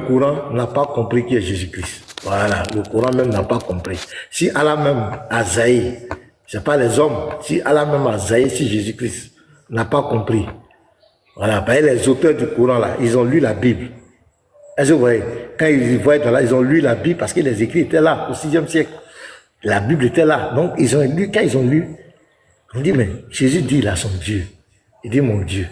Coran n'a pas compris qui est Jésus-Christ. Voilà, le Coran même n'a pas compris. Si Allah même a zaï, c'est pas les hommes, si Allah même a zaï, si Jésus-Christ n'a pas compris. Voilà, les auteurs du Coran là, ils ont lu la Bible. Est-ce que vous voyez, quand ils voient dans là, ils ont lu la Bible parce que les écrits étaient là au 6e siècle. La Bible était là. Donc ils ont lu, quand ils ont lu, on dit, mais Jésus dit il a son Dieu. Il dit mon Dieu.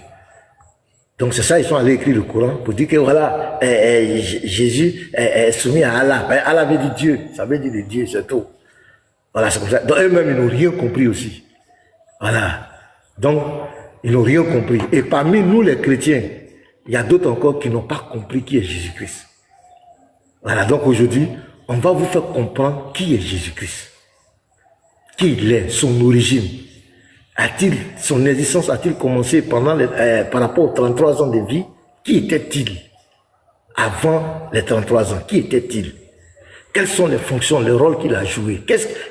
Donc c'est ça, ils sont allés écrire le Coran pour dire que voilà, Jésus est soumis à Allah. Allah veut dire Dieu, ça veut dire le Dieu, c'est tout. Voilà, c'est comme ça. Donc eux-mêmes, ils n'ont rien compris aussi. Voilà. Donc, ils n'ont rien compris. Et parmi nous, les chrétiens, il y a d'autres encore qui n'ont pas compris qui est Jésus-Christ. Voilà, donc aujourd'hui, on va vous faire comprendre qui est Jésus-Christ. Qui il est, son origine. Son existence a-t-il commencé pendant par rapport aux 33 ans de vie? Qui était-il avant les 33 ans? Qui était-il? Quelles sont les fonctions, le rôle qu'il a joué?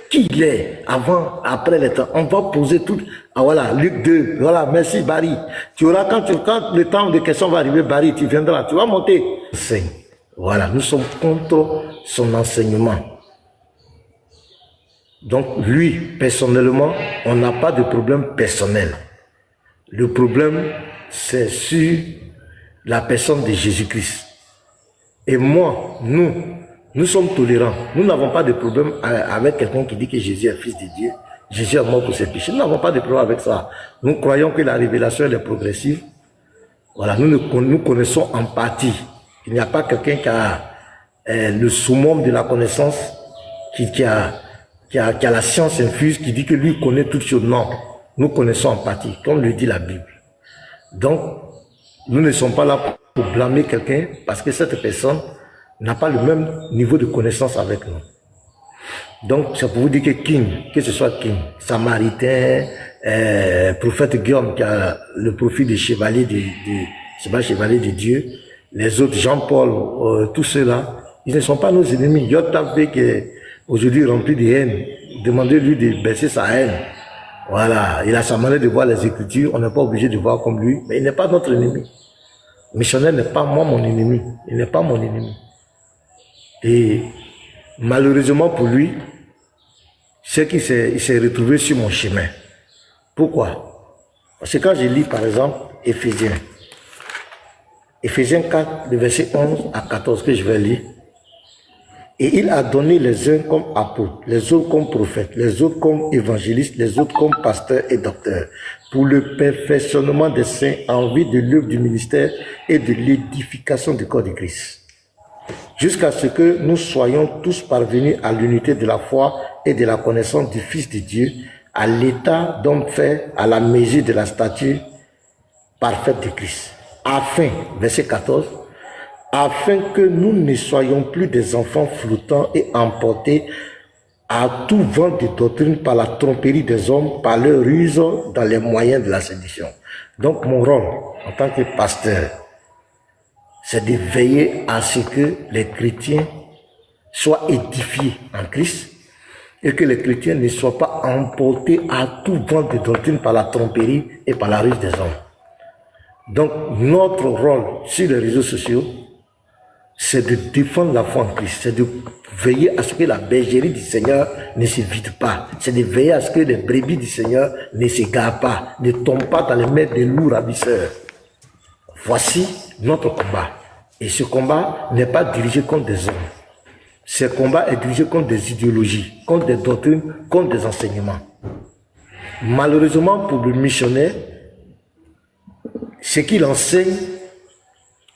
Qui il est avant, après les temps? On va poser tout. Ah voilà, Luc 2. Voilà, merci Barry. Tu auras, quand le temps de questions va arriver, Barry, tu viendras, tu vas monter. Voilà, nous sommes contre son enseignement. Donc lui, personnellement, on n'a pas de problème personnel. Le problème, c'est sur la personne de Jésus-Christ. Et moi, nous sommes tolérants. Nous n'avons pas de problème avec quelqu'un qui dit que Jésus est fils de Dieu. Jésus est mort pour ses péchés. Nous n'avons pas de problème avec ça. Nous croyons que la révélation elle est progressive. Voilà, nous connaissons en partie. Il n'y a pas quelqu'un qui a le summum de la connaissance, qui a la science infuse, qui dit que lui connaît toutes choses. Non, nous connaissons en partie, comme le dit la Bible. Donc, nous ne sommes pas là pour blâmer quelqu'un parce que cette personne n'a pas le même niveau de connaissance avec nous. Donc, c'est pour vous dire que ce soit King, Samaritain, prophète Guillaume qui a le profil de chevalier chevalier de Dieu, les autres, Jean-Paul, tous ceux-là, ils ne sont pas nos ennemis. Yotavé qui est aujourd'hui rempli de haine, demandez-lui de baisser sa haine. Voilà, il a sa manière de voir les Écritures, on n'est pas obligé de voir comme lui, mais il n'est pas notre ennemi. Le missionnaire n'est pas moi mon ennemi, il n'est pas mon ennemi. Et malheureusement pour lui, c'est qu'il s'est retrouvé sur mon chemin. Pourquoi? Parce que quand je lis par exemple Éphésiens 4, le verset 11 à 14 que je vais lire, et il a donné les uns comme apôtres, les autres comme prophètes, les autres comme évangélistes, les autres comme pasteurs et docteurs, pour le perfectionnement des saints en vue de l'œuvre du ministère et de l'édification du corps de Christ. Jusqu'à ce que nous soyons tous parvenus à l'unité de la foi et de la connaissance du Fils de Dieu, à l'état d'homme fait à la mesure de la stature parfaite de Christ. Afin, verset 14, afin que nous ne soyons plus des enfants flottants et emportés à tout vent de doctrine par la tromperie des hommes, par leur ruse dans les moyens de la séduction. Donc mon rôle en tant que pasteur, c'est de veiller à ce que les chrétiens soient édifiés en Christ et que les chrétiens ne soient pas emportés à tout vent de doctrine par la tromperie et par la ruse des hommes. Donc notre rôle sur les réseaux sociaux, c'est de défendre la foi en Christ, c'est de veiller à ce que la bergerie du Seigneur ne se vide pas, c'est de veiller à ce que les brebis du Seigneur ne s'égarent pas, ne tombent pas dans les mains des loups ravisseurs. Voici notre combat. Et ce combat n'est pas dirigé contre des hommes. Ce combat est dirigé contre des idéologies, contre des doctrines, contre des enseignements. Malheureusement pour le missionnaire, ce qu'il enseigne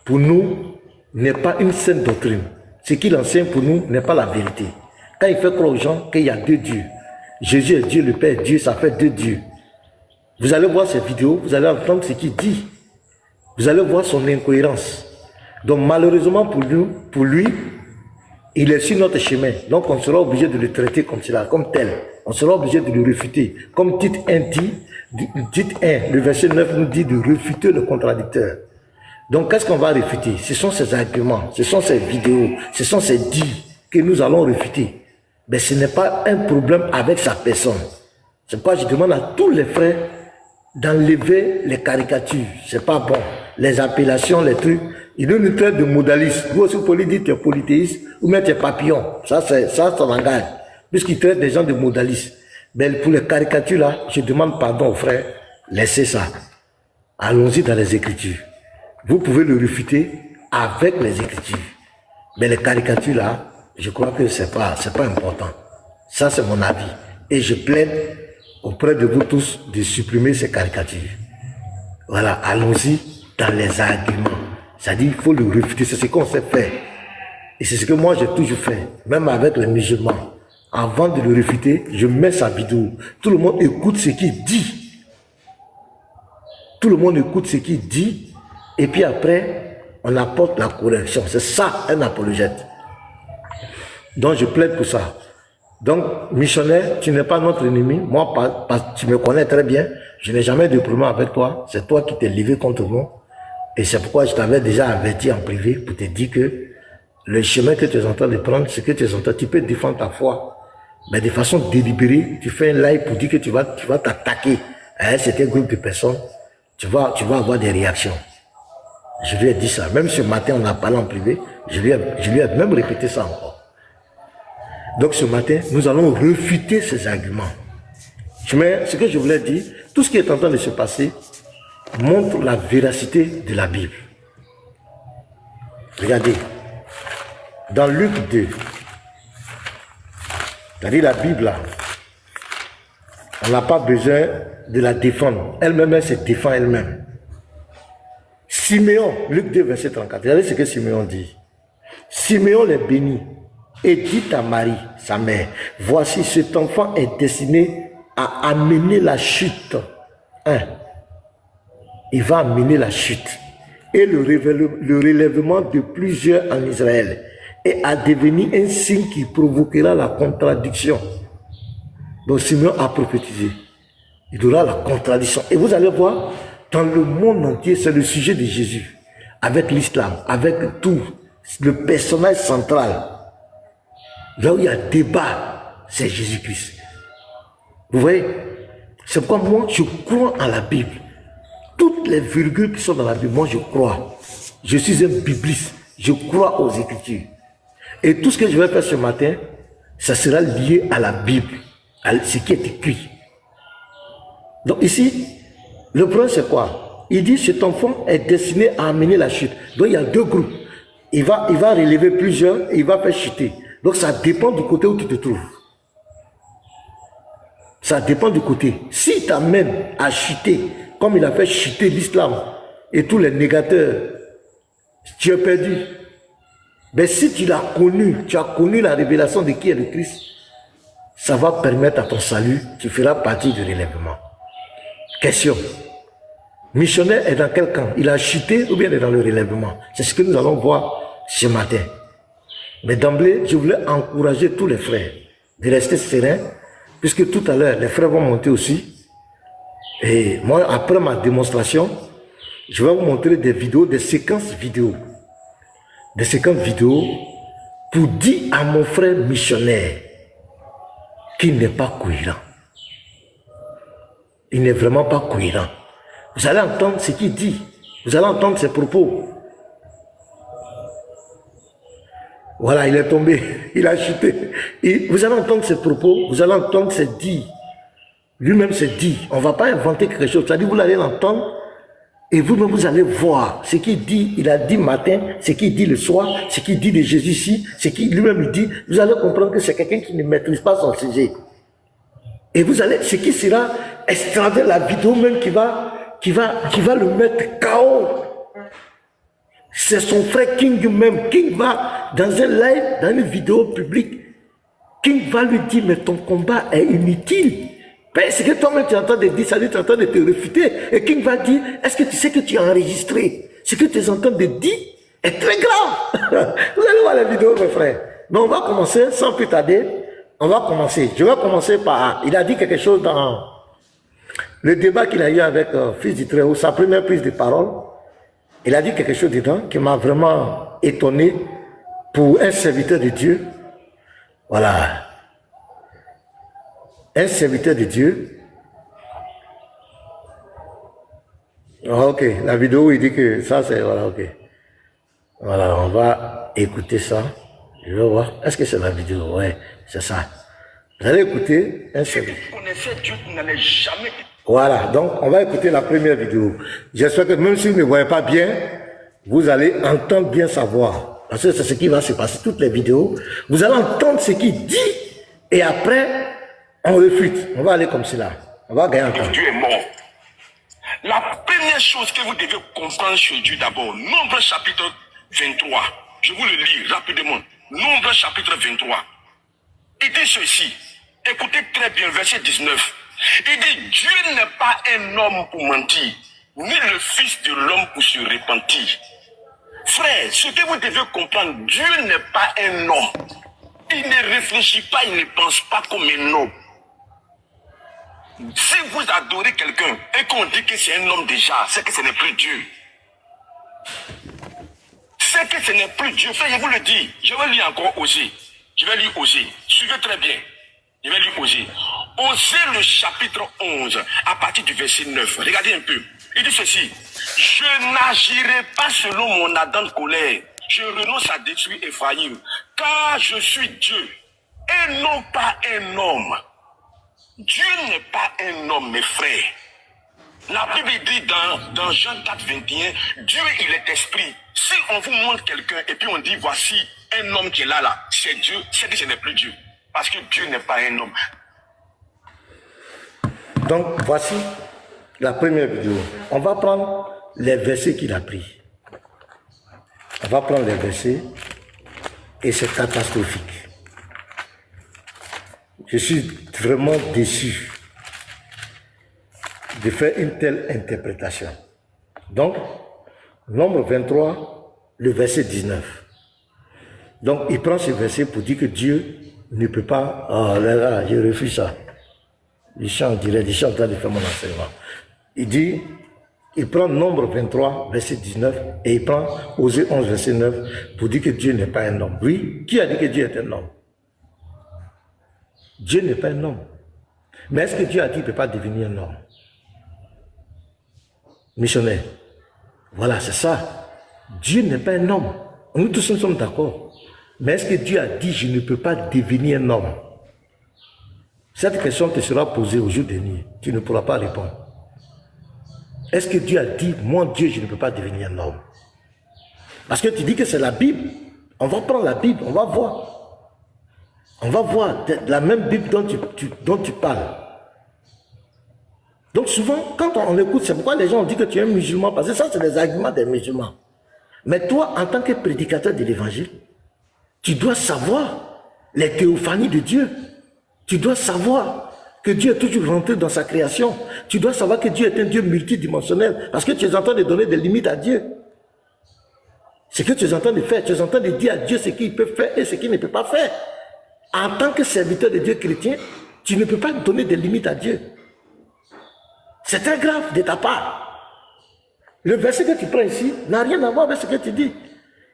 pour nous n'est pas une saine doctrine. Ce qu'il enseigne pour nous n'est pas la vérité. Quand il fait croire aux gens qu'il y a deux dieux, Jésus est Dieu, le Père est Dieu, ça fait deux dieux. Vous allez voir ces vidéos, vous allez entendre ce qu'il dit. Vous allez voir son incohérence. Donc malheureusement pour lui, il est sur notre chemin. Donc on sera obligé de le traiter comme cela, comme tel. On sera obligé de le réfuter. Comme titre 1 dit, titre 1, le verset 9 nous dit de réfuter le contradicteur. Donc qu'est-ce qu'on va réfuter? Ce sont ces arguments, ce sont ces vidéos, ce sont ces dits que nous allons réfuter. Mais ce n'est pas un problème avec sa personne. C'est pourquoi je demande à tous les frères d'enlever les caricatures. C'est pas bon. Les appellations, les trucs. Il nous traite de modalistes. Vous aussi, vous pouvez dire que tu es polythéiste ou même tu es papillon. Ça, c'est ça, son langage. Puisqu'il traite des gens de modalistes. Mais pour les caricatures, là, je demande pardon aux frères. Laissez ça. Allons-y dans les Écritures. Vous pouvez le réfuter avec les Écritures. Mais les caricatures, là, je crois que c'est pas important. Ça, c'est mon avis. Et je plaide auprès de vous tous de supprimer ces caricatures. Voilà, allons-y dans les arguments. C'est-à-dire qu'il faut le réfuter, c'est ce qu'on sait faire. Et c'est ce que moi j'ai toujours fait, même avec les musulmans. Avant de le réfuter, je mets sa vidéo. Tout le monde écoute ce qu'il dit. Tout le monde écoute ce qu'il dit. Et puis après, on apporte la correction. C'est ça, un apologète. Donc je plaide pour ça. Donc, missionnaire, tu n'es pas notre ennemi. Moi, tu me connais très bien. Je n'ai jamais de problème avec toi. C'est toi qui t'es levé contre nous. Et c'est pourquoi je t'avais déjà averti en privé pour te dire que le chemin que tu es en train de prendre, c'est que tu es en train, tu peux défendre ta foi. Mais de façon délibérée, tu fais un live pour dire que tu vas t'attaquer à un certain groupe de personnes. Tu vas avoir des réactions. Je lui ai dit ça. Même ce matin, on a parlé en privé. Je lui ai même répété ça encore. Donc ce matin, nous allons refuter ces arguments. Mais ce que je voulais dire, tout ce qui est en train de se passer montre la véracité de la Bible. Regardez, dans Luc 2, c'est-à-dire la Bible là, on n'a pas besoin de la défendre. Elle-même, elle se défend elle-même. Siméon, Luc 2, verset 34, regardez ce que Siméon dit. Siméon les bénit et dit à Marie, sa mère, voici cet enfant est destiné à amener la chute. Il va amener la chute et le relèvement de plusieurs en Israël et à devenir un signe qui provoquera la contradiction. Donc Simeon a prophétisé. Il y aura la contradiction. Et vous allez voir, dans le monde entier, c'est le sujet de Jésus. Avec l'islam, avec tout. Le personnage central. Là où il y a débat, c'est Jésus-Christ. Vous voyez? C'est pourquoi moi, je crois en la Bible. Toutes les virgules qui sont dans la Bible, moi je crois. Je suis un bibliste. Je crois aux Écritures. Et tout ce que je vais faire ce matin, ça sera lié à la Bible, à ce qui est écrit. Donc ici, le problème c'est quoi? Il dit cet enfant est destiné à amener la chute. Donc il y a deux groupes. Il va relever plusieurs et il va faire chuter. Donc ça dépend du côté où tu te trouves. Ça dépend du côté. Si t'amène à chuter, comme il a fait chuter l'islam et tous les négateurs, tu es perdu. Mais si tu l'as connu, tu as connu la révélation de qui est le Christ, ça va permettre à ton salut, tu feras partie du relèvement. Question. Missionnaire est dans quel camp? Il a chuté ou bien il est dans le relèvement? C'est ce que nous allons voir ce matin. Mais d'emblée, je voulais encourager tous les frères de rester sereins, puisque tout à l'heure, les frères vont monter aussi. Et moi, après ma démonstration, je vais vous montrer des vidéos, des séquences vidéo. Des séquences vidéo pour dire à mon frère missionnaire qu'il n'est pas cohérent. Il n'est vraiment pas cohérent. Vous allez entendre ce qu'il dit. Vous allez entendre ses propos. Voilà, il est tombé. Il a chuté. Et vous allez entendre ses propos. Vous allez entendre ses dits. Lui-même s'est dit. On ne va pas inventer quelque chose. C'est-à-dire, vous allez l'entendre. Et vous-même, vous allez voir ce qu'il dit. Il a dit matin, ce qu'il dit le soir, ce qu'il dit de Jésus ici, ce qu'il lui-même dit. Vous allez comprendre que c'est quelqu'un qui ne maîtrise pas son sujet. Et vous allez, ce qui sera extraordinaire, la vidéo même qui va le mettre KO. C'est son frère King même. King va, dans un live, dans une vidéo publique, King va lui dire, mais ton combat est inutile. Ben, ce que toi-même tu es en train de dire, ça dit, tu es en train de te réfuter. Et King va dire, est-ce que tu sais que tu as enregistré? Ce que tu es en train de dire est très grave. Vous allez voir la vidéo, mes frères. Mais on va commencer, sans plus tarder, on va commencer. Je vais commencer par, il a dit quelque chose dans le débat qu'il a eu avec Fils du Très-Haut, sa première prise de parole. Il a dit quelque chose dedans qui m'a vraiment étonné pour un serviteur de Dieu. Voilà. Un serviteur de Dieu. Ok, la vidéo, il dit que ça, c'est... Voilà, ok. Voilà, on va écouter ça. Je vais voir. Est-ce que c'est la vidéo? Ouais, c'est ça. Vous allez écouter un seul. Voilà, donc on va écouter la première vidéo. J'espère que même si vous ne voyez pas bien, vous allez entendre bien sa voix. Parce que c'est ce qui va se passer. Toutes les vidéos, vous allez entendre ce qu'il dit et après, on refute. On va aller comme cela. On va gagner encore. Dieu est mort. La première chose que vous devez comprendre sur Dieu d'abord, Nombre chapitre 23. Je vous le lis rapidement. Nombre chapitre 23. Il dit ceci. Écoutez très bien, verset 19. Il dit, Dieu n'est pas un homme pour mentir, ni le fils de l'homme pour se repentir. Frère, ce que vous devez comprendre, Dieu n'est pas un homme. Il ne réfléchit pas, il ne pense pas comme un homme. Si vous adorez quelqu'un et qu'on dit que c'est un homme déjà, c'est que ce n'est plus Dieu. C'est que ce n'est plus Dieu. Frère, je vous le dis. Je vais lire encore Osée. Je vais lire Osée. Suivez très bien. Je vais lire Osée. Osée le chapitre 11, à partir du verset 9. Regardez un peu. Il dit ceci. Je n'agirai pas selon mon ardente colère. Je renonce à détruire Ephraïm. Car je suis Dieu et non pas un homme. Dieu n'est pas un homme, mes frères. La Bible dit dans Jean 4, 21, Dieu il est esprit. Si on vous montre quelqu'un et puis on dit voici un homme qui est là, c'est Dieu, c'est que ce n'est plus Dieu. Parce que Dieu n'est pas un homme. Donc voici la première vidéo. On va prendre les versets qu'il a pris. On va prendre les versets et c'est catastrophique. Je suis vraiment déçu de faire une telle interprétation. Donc, Nombre 23, le verset 19. Donc, il prend ce verset pour dire que Dieu ne peut pas... Oh là là, je refuse ça. Je suis en direct, je suis en train de faire mon enseignement. Il dit, il prend Nombre 23, verset 19, et il prend Osée 11, verset 9, pour dire que Dieu n'est pas un homme. Oui, qui a dit que Dieu est un homme? Dieu n'est pas un homme. Mais est-ce que Dieu a dit qu'il ne peut pas devenir un homme? Missionnaire. Voilà, c'est ça. Dieu n'est pas un homme. Nous tous nous sommes d'accord. Mais est-ce que Dieu a dit je ne peux pas devenir un homme? Cette question te sera posée au jour dernier. Tu ne pourras pas répondre. Est-ce que Dieu a dit mon Dieu je ne peux pas devenir un homme? Parce que tu dis que c'est la Bible. On va prendre la Bible, on va voir. On va voir la même Bible dont tu parles. Donc souvent, quand on écoute, c'est pourquoi les gens ont dit que tu es un musulman, parce que ça, c'est les arguments des musulmans. Mais toi, en tant que prédicateur de l'évangile, tu dois savoir les théophanies de Dieu. Tu dois savoir que Dieu est toujours rentré dans sa création. Tu dois savoir que Dieu est un Dieu multidimensionnel, parce que tu es en train de donner des limites à Dieu. Ce que tu es en train de faire, tu es en train de dire à Dieu ce qu'il peut faire et ce qu'il ne peut pas faire. En tant que serviteur de Dieu chrétien, tu ne peux pas donner des limites à Dieu. C'est très grave de ta part. Le verset que tu prends ici n'a rien à voir avec ce que tu dis.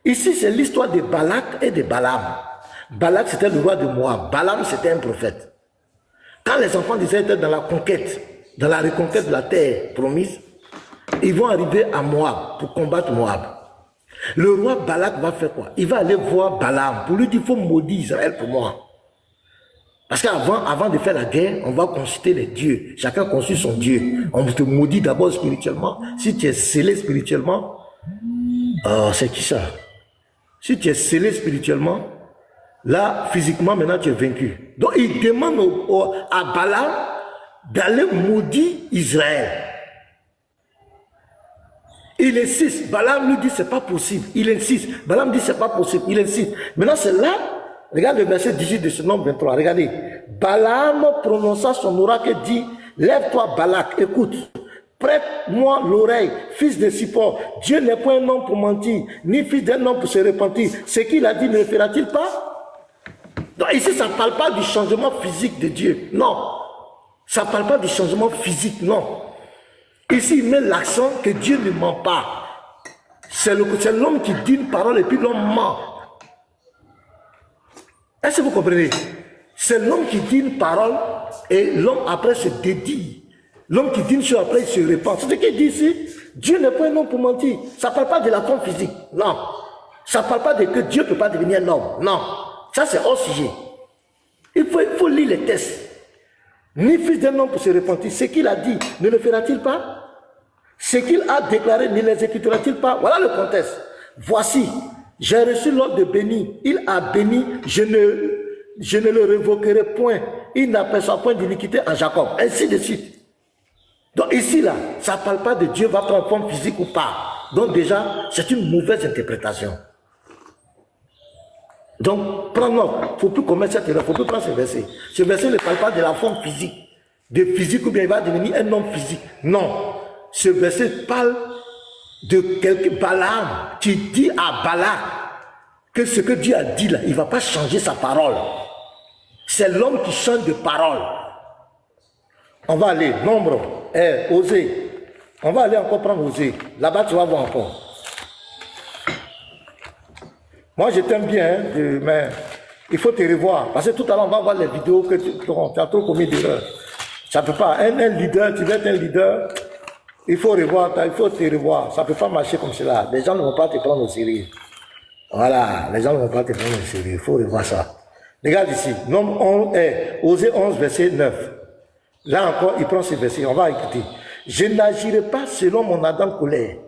Ici, c'est l'histoire de Balak et de Balaam. Balak, c'était le roi de Moab. Balaam, c'était un prophète. Quand les enfants d'Israël étaient dans la conquête, dans la reconquête de la terre promise, ils vont arriver à Moab pour combattre Moab. Le roi Balak va faire quoi? Il va aller voir Balaam pour lui dire il faut maudire Israël pour moi. Parce qu'avant de faire la guerre, on va consulter les dieux. Chacun consulte son Dieu. On te maudit d'abord spirituellement. Si tu es scellé spirituellement, c'est qui ça? Si tu es scellé spirituellement, là, physiquement, maintenant tu es vaincu. Donc, il demande à Balaam d'aller maudire Israël. Il insiste. Balaam lui dit c'est pas possible. Il insiste. Balaam dit c'est pas possible. Il insiste. Maintenant, c'est là. Regarde le verset 18 de ce Nombre 23. Regardez. Balaam prononça son oracle et dit, lève-toi Balak, écoute. Prête-moi l'oreille, fils de Zippor. Dieu n'est pas un homme pour mentir, ni fils d'un homme pour se repentir. Ce qu'il a dit ne le fera-t-il pas? Donc ici, ça ne parle pas du changement physique de Dieu. Non. Ça ne parle pas du changement physique, non. Ici, il met l'accent que Dieu ne ment pas. C'est l'homme qui dit une parole et puis l'homme ment. Est-ce que vous comprenez? C'est l'homme qui dit une parole et l'homme après se dédie. L'homme qui dit une chose après, il se répand. C'est ce qu'il dit ici. Dieu n'est pas un homme pour mentir. Ça ne parle pas de la forme physique. Non. Ça ne parle pas de que Dieu ne peut pas devenir un homme. Non. Ça, c'est hors sujet. Il faut lire les textes. Ni fils d'un homme pour se repentir. Ce qu'il a dit, ne le fera-t-il pas? Ce qu'il a déclaré, ne l'exécutera-t-il pas? Voilà le contexte. Voici, j'ai reçu l'ordre de bénir. Il a béni, je ne le révoquerai point. Il n'aperçoit point d'iniquité en Jacob. Ainsi de suite. Donc ici, là, ça ne parle pas de Dieu va prendre forme physique ou pas. Donc déjà, c'est une mauvaise interprétation. Donc, prends note, il ne faut plus commettre cette erreur, il ne faut plus prendre ce verset. Ce verset ne parle pas de la forme physique. De physique ou bien il va devenir un homme physique. Non. Ce verset parle de quelque Balaam qui dit à Balak que ce que Dieu a dit là, il ne va pas changer sa parole. C'est l'homme qui change de parole. On va aller, nombre, Osée. On va aller encore prendre Osée. Là-bas, tu vas voir encore. Moi, je t'aime bien, hein, mais il faut te revoir. Parce que tout à l'heure, on va voir les vidéos que tu as trop commis d'erreurs. Ça ne peut pas. Un leader, tu veux être un leader, il faut revoir, il faut te revoir. Ça ne peut pas marcher comme cela. Les gens ne vont pas te prendre au sérieux. Voilà, les gens ne vont pas te prendre au sérieux. Il faut revoir ça. Regarde ici, nombre 11, Osée 11, verset 9. Là encore, il prend ce verset. On va écouter. Je n'agirai pas selon mon ardente colère.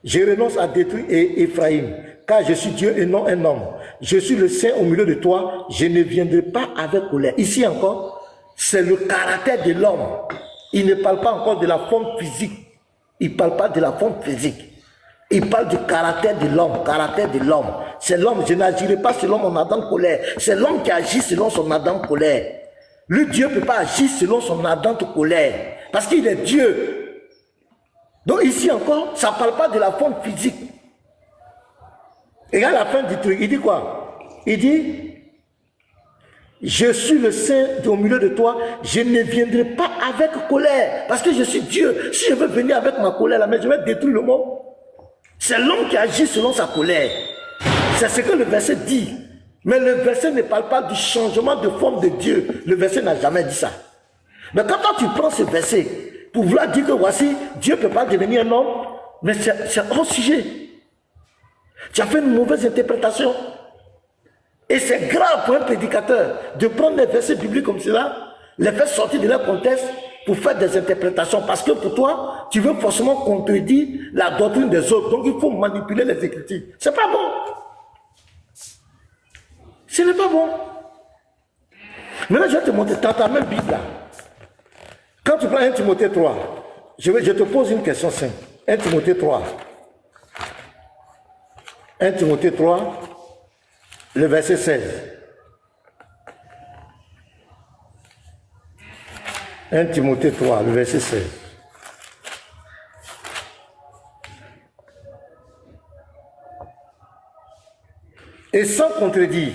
Je renonce à détruire Ephraïm, car je suis Dieu et non un homme. Je suis le Saint au milieu de toi, je ne viendrai pas avec colère. Ici encore, c'est le caractère de l'homme. Il ne parle pas encore de la forme physique. Il ne parle pas de la forme physique. Il parle du caractère de l'homme, caractère de l'homme. C'est l'homme, je n'agirai pas selon mon ardente colère. C'est l'homme qui agit selon son ardente colère. Le Dieu ne peut pas agir selon son ardente colère, parce qu'il est Dieu. Donc ici encore, ça ne parle pas de la forme physique. Et à la fin du truc, il dit quoi? Il dit, je suis le Saint au milieu de toi, je ne viendrai pas avec colère, parce que je suis Dieu. Si je veux venir avec ma colère, là, mais je vais détruire le monde. C'est l'homme qui agit selon sa colère. C'est ce que le verset dit. Mais le verset ne parle pas du changement de forme de Dieu. Le verset n'a jamais dit ça. Mais quand tu prends ce verset, pour vouloir dire que voici, Dieu ne peut pas devenir un homme, mais c'est hors sujet. Tu as fait une mauvaise interprétation. Et c'est grave pour un prédicateur de prendre des versets bibliques comme cela, les faire sortir de leur contexte pour faire des interprétations. Parce que pour toi, tu veux forcément contredire la doctrine des autres. Donc il faut manipuler les Écritures. C'est pas bon. Ce n'est pas bon. Maintenant, je vais te montrer. Dans ta même Bible là. Quand tu prends 1 Timothée 3, je te pose une question simple. 1 Timothée 3. 1 Timothée 3, le verset 16. 1 Timothée 3, le verset 16. Et sans contredire,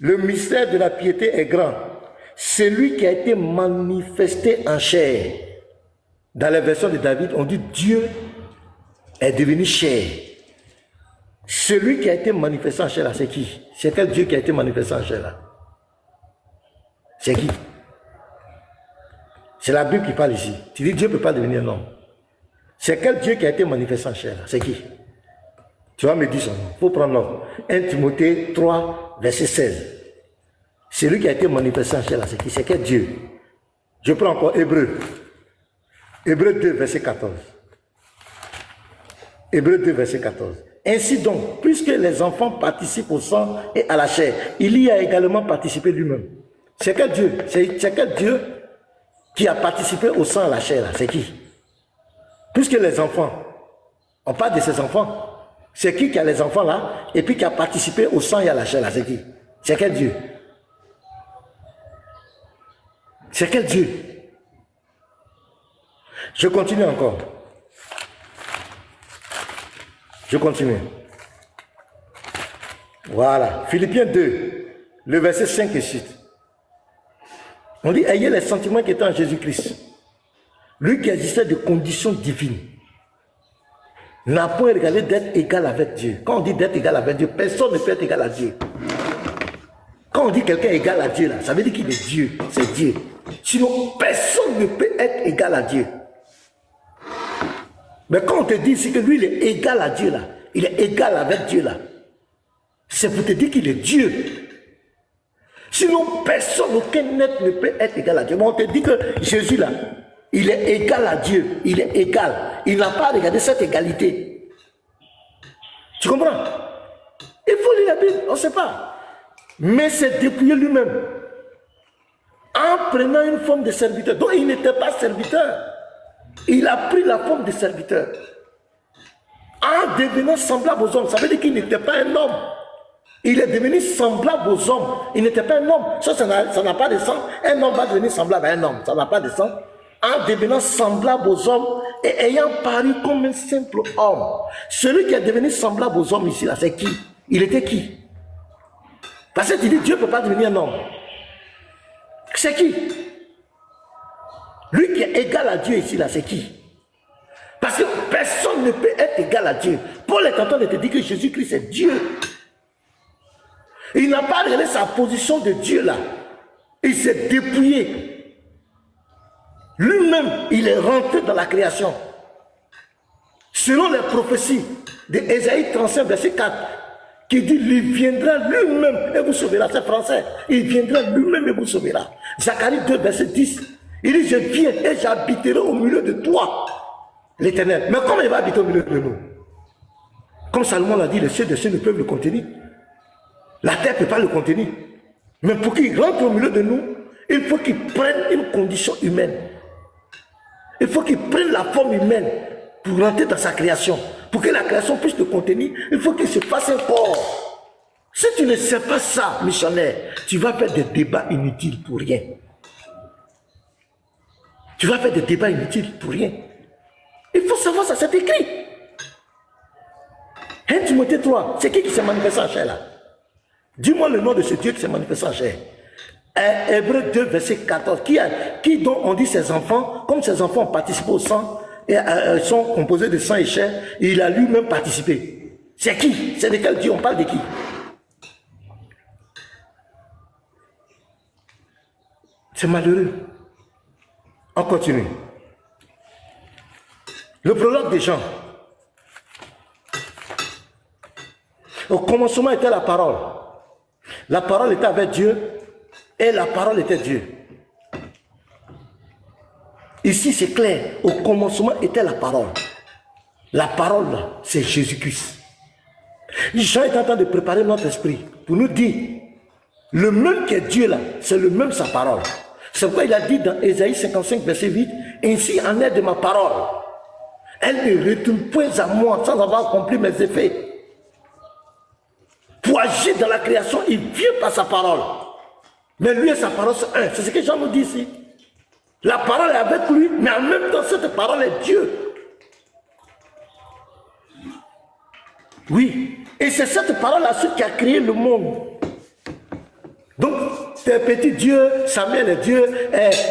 le mystère de la piété est grand. Celui qui a été manifesté en chair. Dans la version de David, on dit Dieu est devenu chair. Celui qui a été manifesté en chair, c'est qui? C'est quel Dieu qui a été manifesté en chair là? C'est qui? C'est la Bible qui parle ici. Tu dis Dieu ne peut pas devenir un homme. C'est quel Dieu qui a été manifesté en chair là? C'est qui? Tu vas me dire son nom. Il faut prendre l'ordre. 1 Timothée 3, verset 16. Celui qui a été manifesté en chair là, c'est qui? C'est quel Dieu? Je prends encore Hébreu. Hébreu 2, verset 14. Hébreu 2, verset 14. Ainsi donc, puisque les enfants participent au sang et à la chair, il y a également participé lui-même. C'est quel Dieu? C'est quel Dieu qui a participé au sang et à la chair là? C'est qui? Puisque les enfants, on parle de ces enfants. C'est qui a les enfants là et puis qui a participé au sang et à la chair là? C'est qui? C'est quel Dieu? C'est quel Dieu? Je continue encore. Je continue. Voilà. Philippiens 2, le verset 5 et 6. On dit, ayez les sentiments qui étaient en Jésus-Christ. Lui qui existait de conditions divines. N'a point regardé d'être égal avec Dieu. Quand on dit d'être égal avec Dieu, personne ne peut être égal à Dieu. Quand Quand on dit quelqu'un est égal à Dieu, là, ça veut dire qu'il est Dieu. C'est Dieu. Sinon, personne ne peut être égal à Dieu. Mais quand on te dit ici que lui, il est égal à Dieu, là, il est égal avec Dieu, là, c'est pour te dire qu'il est Dieu. Sinon, personne, aucun être ne peut être égal à Dieu. Mais on te dit que Jésus, là, il est égal à Dieu. Il est égal. Il n'a pas regardé cette égalité. Tu comprends? Il faut lire la Bible, on ne sait pas. Mais c'est dépouiller lui-même. En prenant une forme de serviteur. Donc il n'était pas serviteur. Il a pris la forme de serviteur. En devenant semblable aux hommes. Ça veut dire qu'il n'était pas un homme. Il est devenu semblable aux hommes. Il n'était pas un homme. Ça n'a pas de sens. Un homme va devenir semblable à un homme. Ça n'a pas de sens. En devenant semblable aux hommes et ayant paru comme un simple homme. Celui qui est devenu semblable aux hommes ici, là, c'est qui? Il était qui? Parce que tu dis Dieu ne peut pas devenir un homme. C'est qui? Lui qui est égal à Dieu ici, là, c'est qui? Parce que personne ne peut être égal à Dieu. Paul est en train de te dire que Jésus-Christ est Dieu. Il n'a pas regardé sa position de Dieu là. Il s'est dépouillé. Lui-même, il est rentré dans la création. Selon les prophéties de Ésaïe 35, verset 4, qui dit, il viendra lui-même et vous sauvera. C'est français. Il viendra lui-même et vous sauvera. Zacharie 2, verset 10, il dit, je viens et j'habiterai au milieu de toi, l'Éternel. Mais comment il va habiter au milieu de nous? Comme Salomon l'a dit, les cieux des cieux ne peuvent le contenir. La terre ne peut pas le contenir. Mais pour qu'il rentre au milieu de nous, il faut qu'il prenne une condition humaine. Il faut qu'il prenne la forme humaine pour rentrer dans sa création. Pour que la création puisse le contenir, il faut qu'il se fasse un corps. Si tu ne sais pas ça, missionnaire, tu vas faire des débats inutiles pour rien. Tu vas faire des débats inutiles pour rien. Il faut savoir ça, c'est écrit. 1 Timothée 3, c'est qui s'est manifesté en chair là? Dis-moi le nom de ce Dieu qui s'est manifesté en chair. Hébreux 2, verset 14. Qui dont on dit ses enfants, comme ses enfants ont participé au sang, et sont composés de sang et chair, il a lui-même participé. C'est qui? C'est de quel Dieu? On parle de qui? C'est malheureux. On continue. Le prologue des gens. Au commencement était la parole. La parole était avec Dieu et la parole était Dieu. Ici c'est clair, au commencement était la parole. La parole là, c'est Jésus-Christ. Jean est en train de préparer notre esprit pour nous dire, le même qui est Dieu là, c'est le même sa parole. C'est pourquoi il a dit dans Ésaïe 55 verset 8, ainsi en est de ma parole. Elle ne retourne point à moi sans avoir accompli mes effets. Pour agir dans la création, il vient par sa parole. Mais lui et sa parole, c'est un. C'est ce que Jean nous dit ici. La parole est avec lui, mais en même temps, cette parole est Dieu. Oui. Et c'est cette parole-là qui a créé le monde. Donc, tes petits dieux, Samuel est Dieu,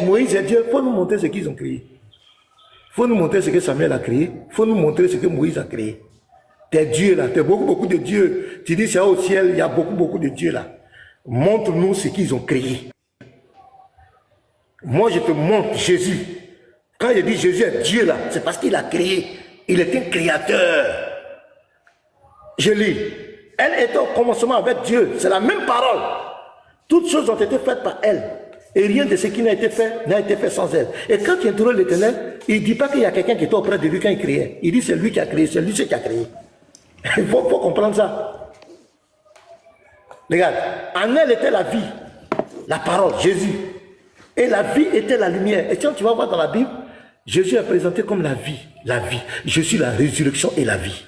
Moïse est Dieu. Il faut nous montrer ce qu'ils ont créé. Il faut nous montrer ce que Samuel a créé. Il faut nous montrer ce que Moïse a créé. Tes dieux là, t'es beaucoup de dieux. Tu dis c'est au ciel, il y a beaucoup de dieux là. Montre-nous ce qu'ils ont créé. Moi je te montre Jésus. Quand je dis Jésus est Dieu là, c'est parce qu'il a créé. Il est un créateur. Je lis. Elle était au commencement avec Dieu. C'est la même parole. Toutes choses ont été faites par elle. Et rien de ce qui n'a été fait sans elle. Et quand tu interroges l'Éternel, il ne dit pas qu'il y a quelqu'un qui était auprès de lui quand il créait. Il dit c'est lui qui a créé, c'est lui qui a créé. Il faut comprendre ça. Regarde, en elle était la vie, la parole, Jésus. Et la vie était la lumière. Et tiens, tu vas voir dans la Bible, Jésus est présenté comme la vie, la vie. Je suis la résurrection et la vie.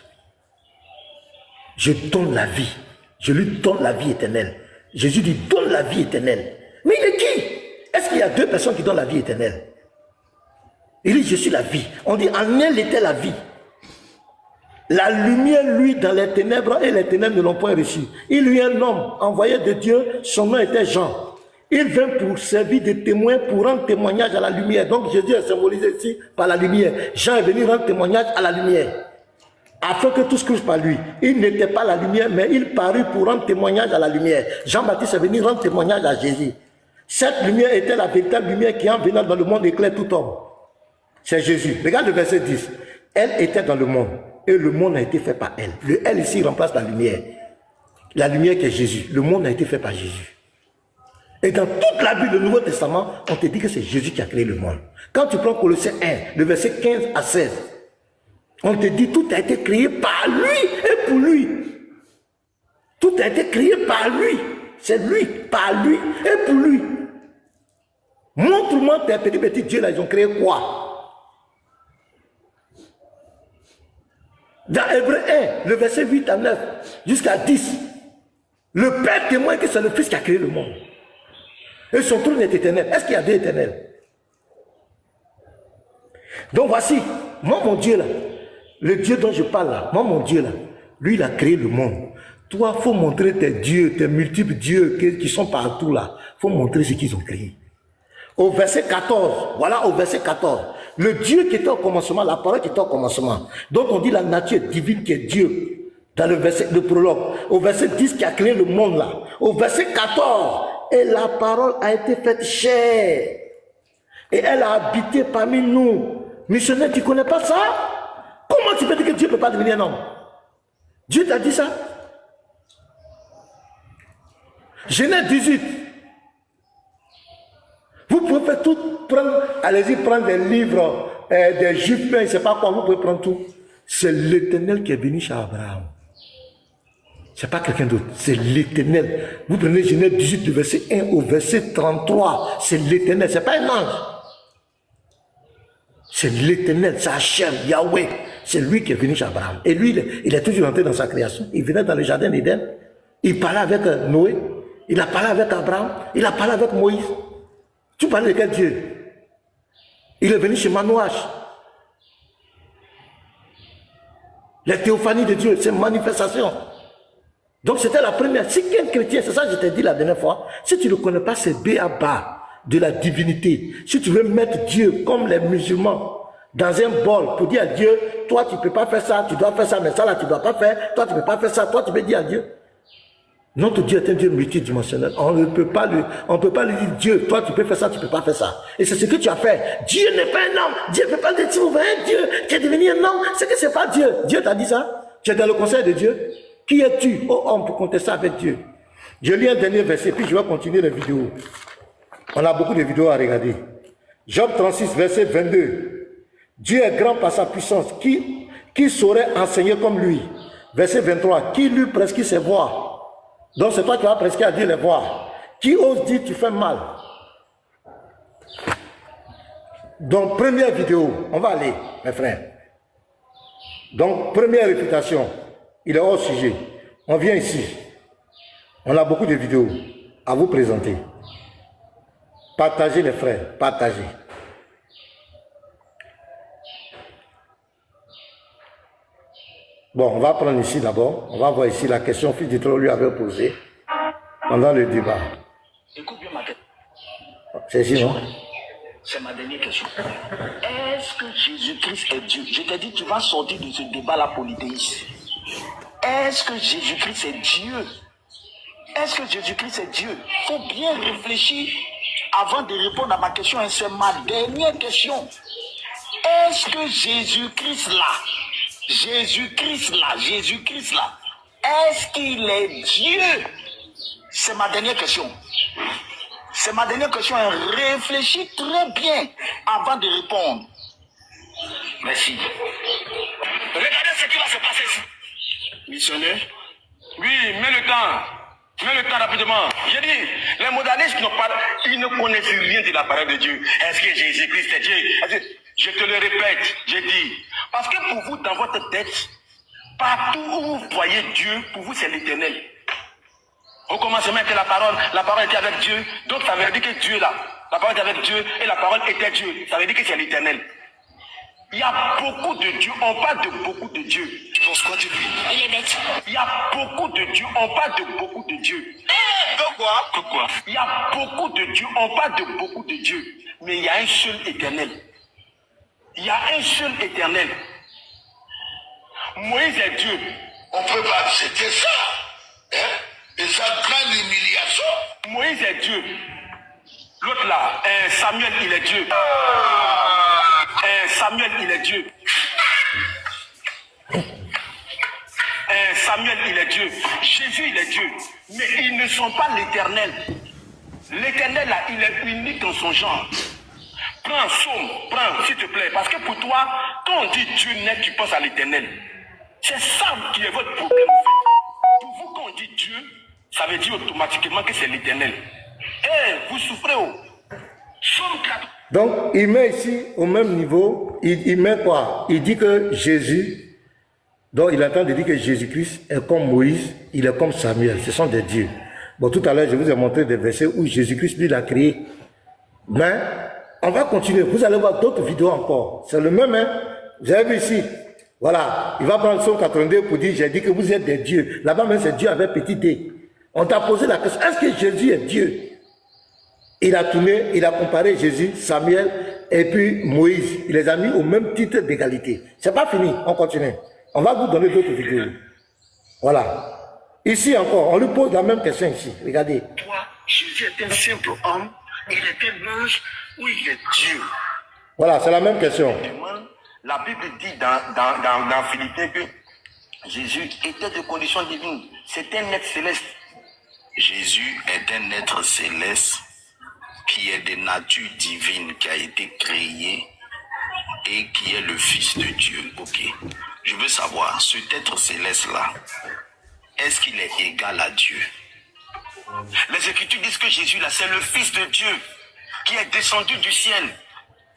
Je donne la vie. Je lui donne la vie éternelle. Jésus dit, donne la vie éternelle. Mais il est qui? Est-ce qu'il y a deux personnes qui donnent la vie éternelle? Il dit, je suis la vie. On dit, en elle était la vie. La lumière, lui, dans les ténèbres, et les ténèbres ne l'ont point reçu. Il lui est un homme envoyé de Dieu, son nom était Jean. Il vint pour servir de témoin, pour rendre témoignage à la lumière. Donc Jésus est symbolisé ici par la lumière. Jean est venu rendre témoignage à la lumière. afin que tous crût par lui. Il n'était pas la lumière, mais il parut pour rendre témoignage à la lumière. Jean-Baptiste est venu rendre témoignage à Jésus. Cette lumière était la véritable lumière qui en venant dans le monde éclaire tout homme. C'est Jésus. Regarde le verset 10. Elle était dans le monde et le monde a été fait par elle. Le elle ici remplace la lumière. La lumière qui est Jésus. Le monde a été fait par Jésus. Et dans toute la Bible, le Nouveau Testament, on te dit que c'est Jésus qui a créé le monde. Quand tu prends Colossiens 1, le verset 15 à 16, on te dit tout a été créé par lui et pour lui. Tout a été créé par lui. C'est lui, par lui et pour lui. Montre-moi tes petits dieux là, ils ont créé quoi? Dans Hébreu 1, le verset 8 à 9, jusqu'à 10, le Père témoigne que c'est le Fils qui a créé le monde. Et son trône est éternel. Est-ce qu'il y a deux éternels? Donc voici, moi mon Dieu là, le Dieu dont je parle là, moi mon Dieu là, lui il a créé le monde. Toi, il faut montrer tes dieux, tes multiples dieux qui sont partout là. Il faut montrer ce qu'ils ont créé. Au verset 14, voilà au verset 14, le Dieu qui était au commencement, la parole qui était au commencement, dont on dit la nature divine qui est Dieu, dans le verset, le prologue, au verset 10 qui a créé le monde là, au verset 14, et la parole a été faite chair, et elle a habité parmi nous. Missionnaire, tu ne connais pas ça? Comment tu peux dire que Dieu ne peut pas devenir un homme? Dieu t'a dit ça? Genèse 18. Vous pouvez faire tout, prendre, allez-y prendre des livres, des juifs, je ne sais pas quoi, vous pouvez prendre tout. C'est l'Éternel qui est venu chez Abraham. Ce n'est pas quelqu'un d'autre, c'est l'Éternel. Vous prenez Genèse 18 du verset 1 au verset 33, c'est l'Éternel, ce n'est pas un ange. C'est l'Éternel, c'est Hachem, Yahweh. C'est lui qui est venu chez Abraham. Et lui, il est toujours entré dans sa création. Il venait dans le jardin d'Éden. Il parlait avec Noé. Il a parlé avec Abraham. Il a parlé avec Moïse. Tu parles de quel Dieu? Il est venu chez Manouach. La théophanie de Dieu, c'est une manifestation. Donc c'était la première. Si quelqu'un chrétien, c'est ça que je t'ai dit la dernière fois, si tu ne connais pas ces B.A.B.A. de la divinité, si tu veux mettre Dieu comme les musulmans dans un bol pour dire à Dieu, toi tu ne peux pas faire ça, tu dois faire ça, mais ça là tu ne dois pas faire, toi tu ne peux pas faire ça, toi tu peux dire à Dieu. Notre Dieu est un Dieu multidimensionnel. On ne peut pas lui dire Dieu, toi tu peux faire ça, tu ne peux pas faire ça. Et c'est ce que tu as fait. Dieu n'est pas un homme. Dieu ne peut pas dire tu es Dieu, tu es devenu un homme. C'est que ce n'est pas Dieu. Dieu t'a dit ça. Tu es dans le conseil de Dieu. Qui es-tu, ô homme, pour contester avec Dieu? Je lis un dernier verset, puis je vais continuer la vidéo. On a beaucoup de vidéos à regarder. Job 36, verset 22. Dieu est grand par sa puissance. Qui saurait enseigner comme lui? Verset 23. Qui lui prescrit ses voies? Donc c'est toi qui vas prescrire à Dieu les voies. Qui ose dire tu fais mal? Donc première vidéo, on va aller, mes frères. Donc première réfutation, il est hors sujet. On vient ici. On a beaucoup de vidéos à vous présenter. Partagez les frères, partagez. Bon, on va prendre ici d'abord. On va voir ici la question que Fiditro lui avait posée pendant le débat. Écoute bien ma question. C'est ici, non? C'est ma dernière question. Est-ce que Jésus-Christ est Dieu? Je t'ai dit, tu vas sortir de ce débat-là polythéiste. Est-ce que Jésus-Christ est Dieu? Est-ce que Jésus-Christ est Dieu? Il faut bien réfléchir avant de répondre à ma question. Et c'est ma dernière question. Est-ce que Jésus-Christ là, est-ce qu'il est Dieu? C'est ma dernière question. C'est ma dernière question. Réfléchis très bien avant de répondre. Merci. Regardez ce qui va se passer ici. Missionnaire? Oui, mets le temps. Mets le temps rapidement. J'ai dit, les modernistes ils ne connaissent rien de la parole de Dieu. Est-ce que Jésus-Christ est Dieu? Je te le répète, j'ai dit. Parce que pour vous, dans votre tête, partout où vous voyez Dieu, pour vous, c'est l'éternel. Au commencement était la parole était avec Dieu. Donc ça veut dire que Dieu là, la parole était avec Dieu et la parole était Dieu. Ça veut dire que c'est l'éternel. Il y a beaucoup de dieux, on parle de beaucoup de dieux. Tu penses quoi de lui? Il est bête. Il y a beaucoup de dieux, on parle de beaucoup de dieux. Pourquoi? Il y a beaucoup de dieux, on parle de beaucoup de dieux. Mais il y a un seul éternel. Il y a un seul éternel. Moïse est Dieu. On ne peut pas accepter ça. Hein? Et ça grande humiliation. Moïse est Dieu. L'autre là, Samuel, il est Dieu. Samuel, il est Dieu. Samuel, il est Dieu. Jésus, il est Dieu. Mais ils ne sont pas l'éternel. L'éternel, là, il est unique en son genre. Prends Psaume, prends, s'il te plaît. Parce que pour toi, quand on dit Dieu naît, tu penses à l'éternel. C'est ça qui est votre problème, en fait. Pour vous, quand on dit Dieu, ça veut dire automatiquement que c'est l'éternel. Vous souffrez, oh. Psaume 4. Donc, il met ici, au même niveau, il met quoi? Il dit que Jésus, donc il est en train de dire que Jésus-Christ est comme Moïse, il est comme Samuel, ce sont des dieux. Bon, tout à l'heure, je vous ai montré des versets où Jésus-Christ, lui, l'a créé. Mais, on va continuer. Vous allez voir d'autres vidéos encore. C'est le même, hein? Vous avez vu ici. Voilà. Il va prendre son 82 pour dire, j'ai dit que vous êtes des dieux. Là-bas, même, c'est Dieu avec petit d. On t'a posé la question, est-ce que Jésus est Dieu? Il a tourné, il a comparé Jésus, Samuel et puis Moïse. Il les a mis au même titre d'égalité. C'est pas fini, on continue. On va vous donner d'autres vidéos. Voilà. Ici encore, on lui pose la même question ici. Regardez. Toi, Jésus est un simple homme, il est un ange ou il est Dieu? Voilà, c'est la même question. La Bible dit dans Philippiens que Jésus était de condition divine. C'est un être céleste. Jésus est un être céleste qui est de nature divine, qui a été créé et qui est le Fils de Dieu. Ok. Je veux savoir, cet être céleste-là, est-ce qu'il est égal à Dieu? Les Écritures disent que Jésus, là, c'est le Fils de Dieu qui est descendu du ciel.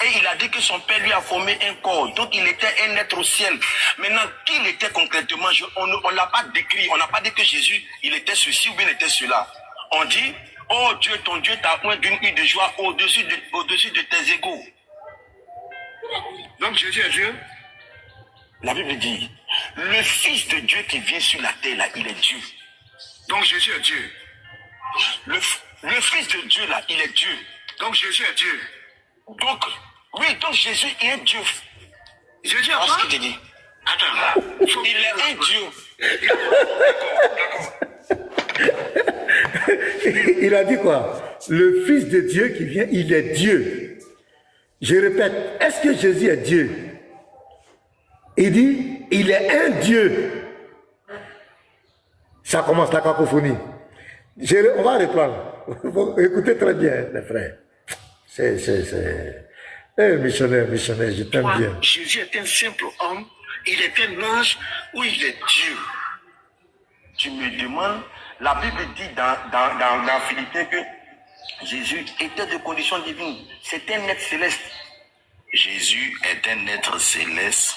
Et il a dit que son Père lui a formé un corps. Donc il était un être au ciel. Maintenant, qui il était concrètement, on ne l'a pas décrit. On n'a pas dit que Jésus, il était ceci ou bien il était cela. On dit, oh Dieu, ton Dieu t'a oint d'une huile de joie au-dessus de tes égaux. Donc Jésus est Dieu. La Bible dit, le Fils de Dieu qui vient sur la terre, là, il est Dieu. Donc Jésus est Dieu. Le Fils de Dieu, là, il est Dieu. Donc Jésus est Dieu. Donc, oui, donc Jésus est Dieu. Jésus est quoi? Ce qu'il te dit. Attends, il est un Dieu. Il a dit quoi? Le Fils de Dieu qui vient, il est Dieu. Je répète, est-ce que Jésus est Dieu? Il dit, il est un Dieu. Ça commence la cacophonie. On va reprendre. Écoutez très bien, les frères. Missionnaire, je t'aime bien. Jésus est un simple homme, il est un ange ou il est Dieu? Tu me demandes, la Bible dit dans Philippiens que Jésus était de condition divine. C'est un être céleste. Jésus est un être céleste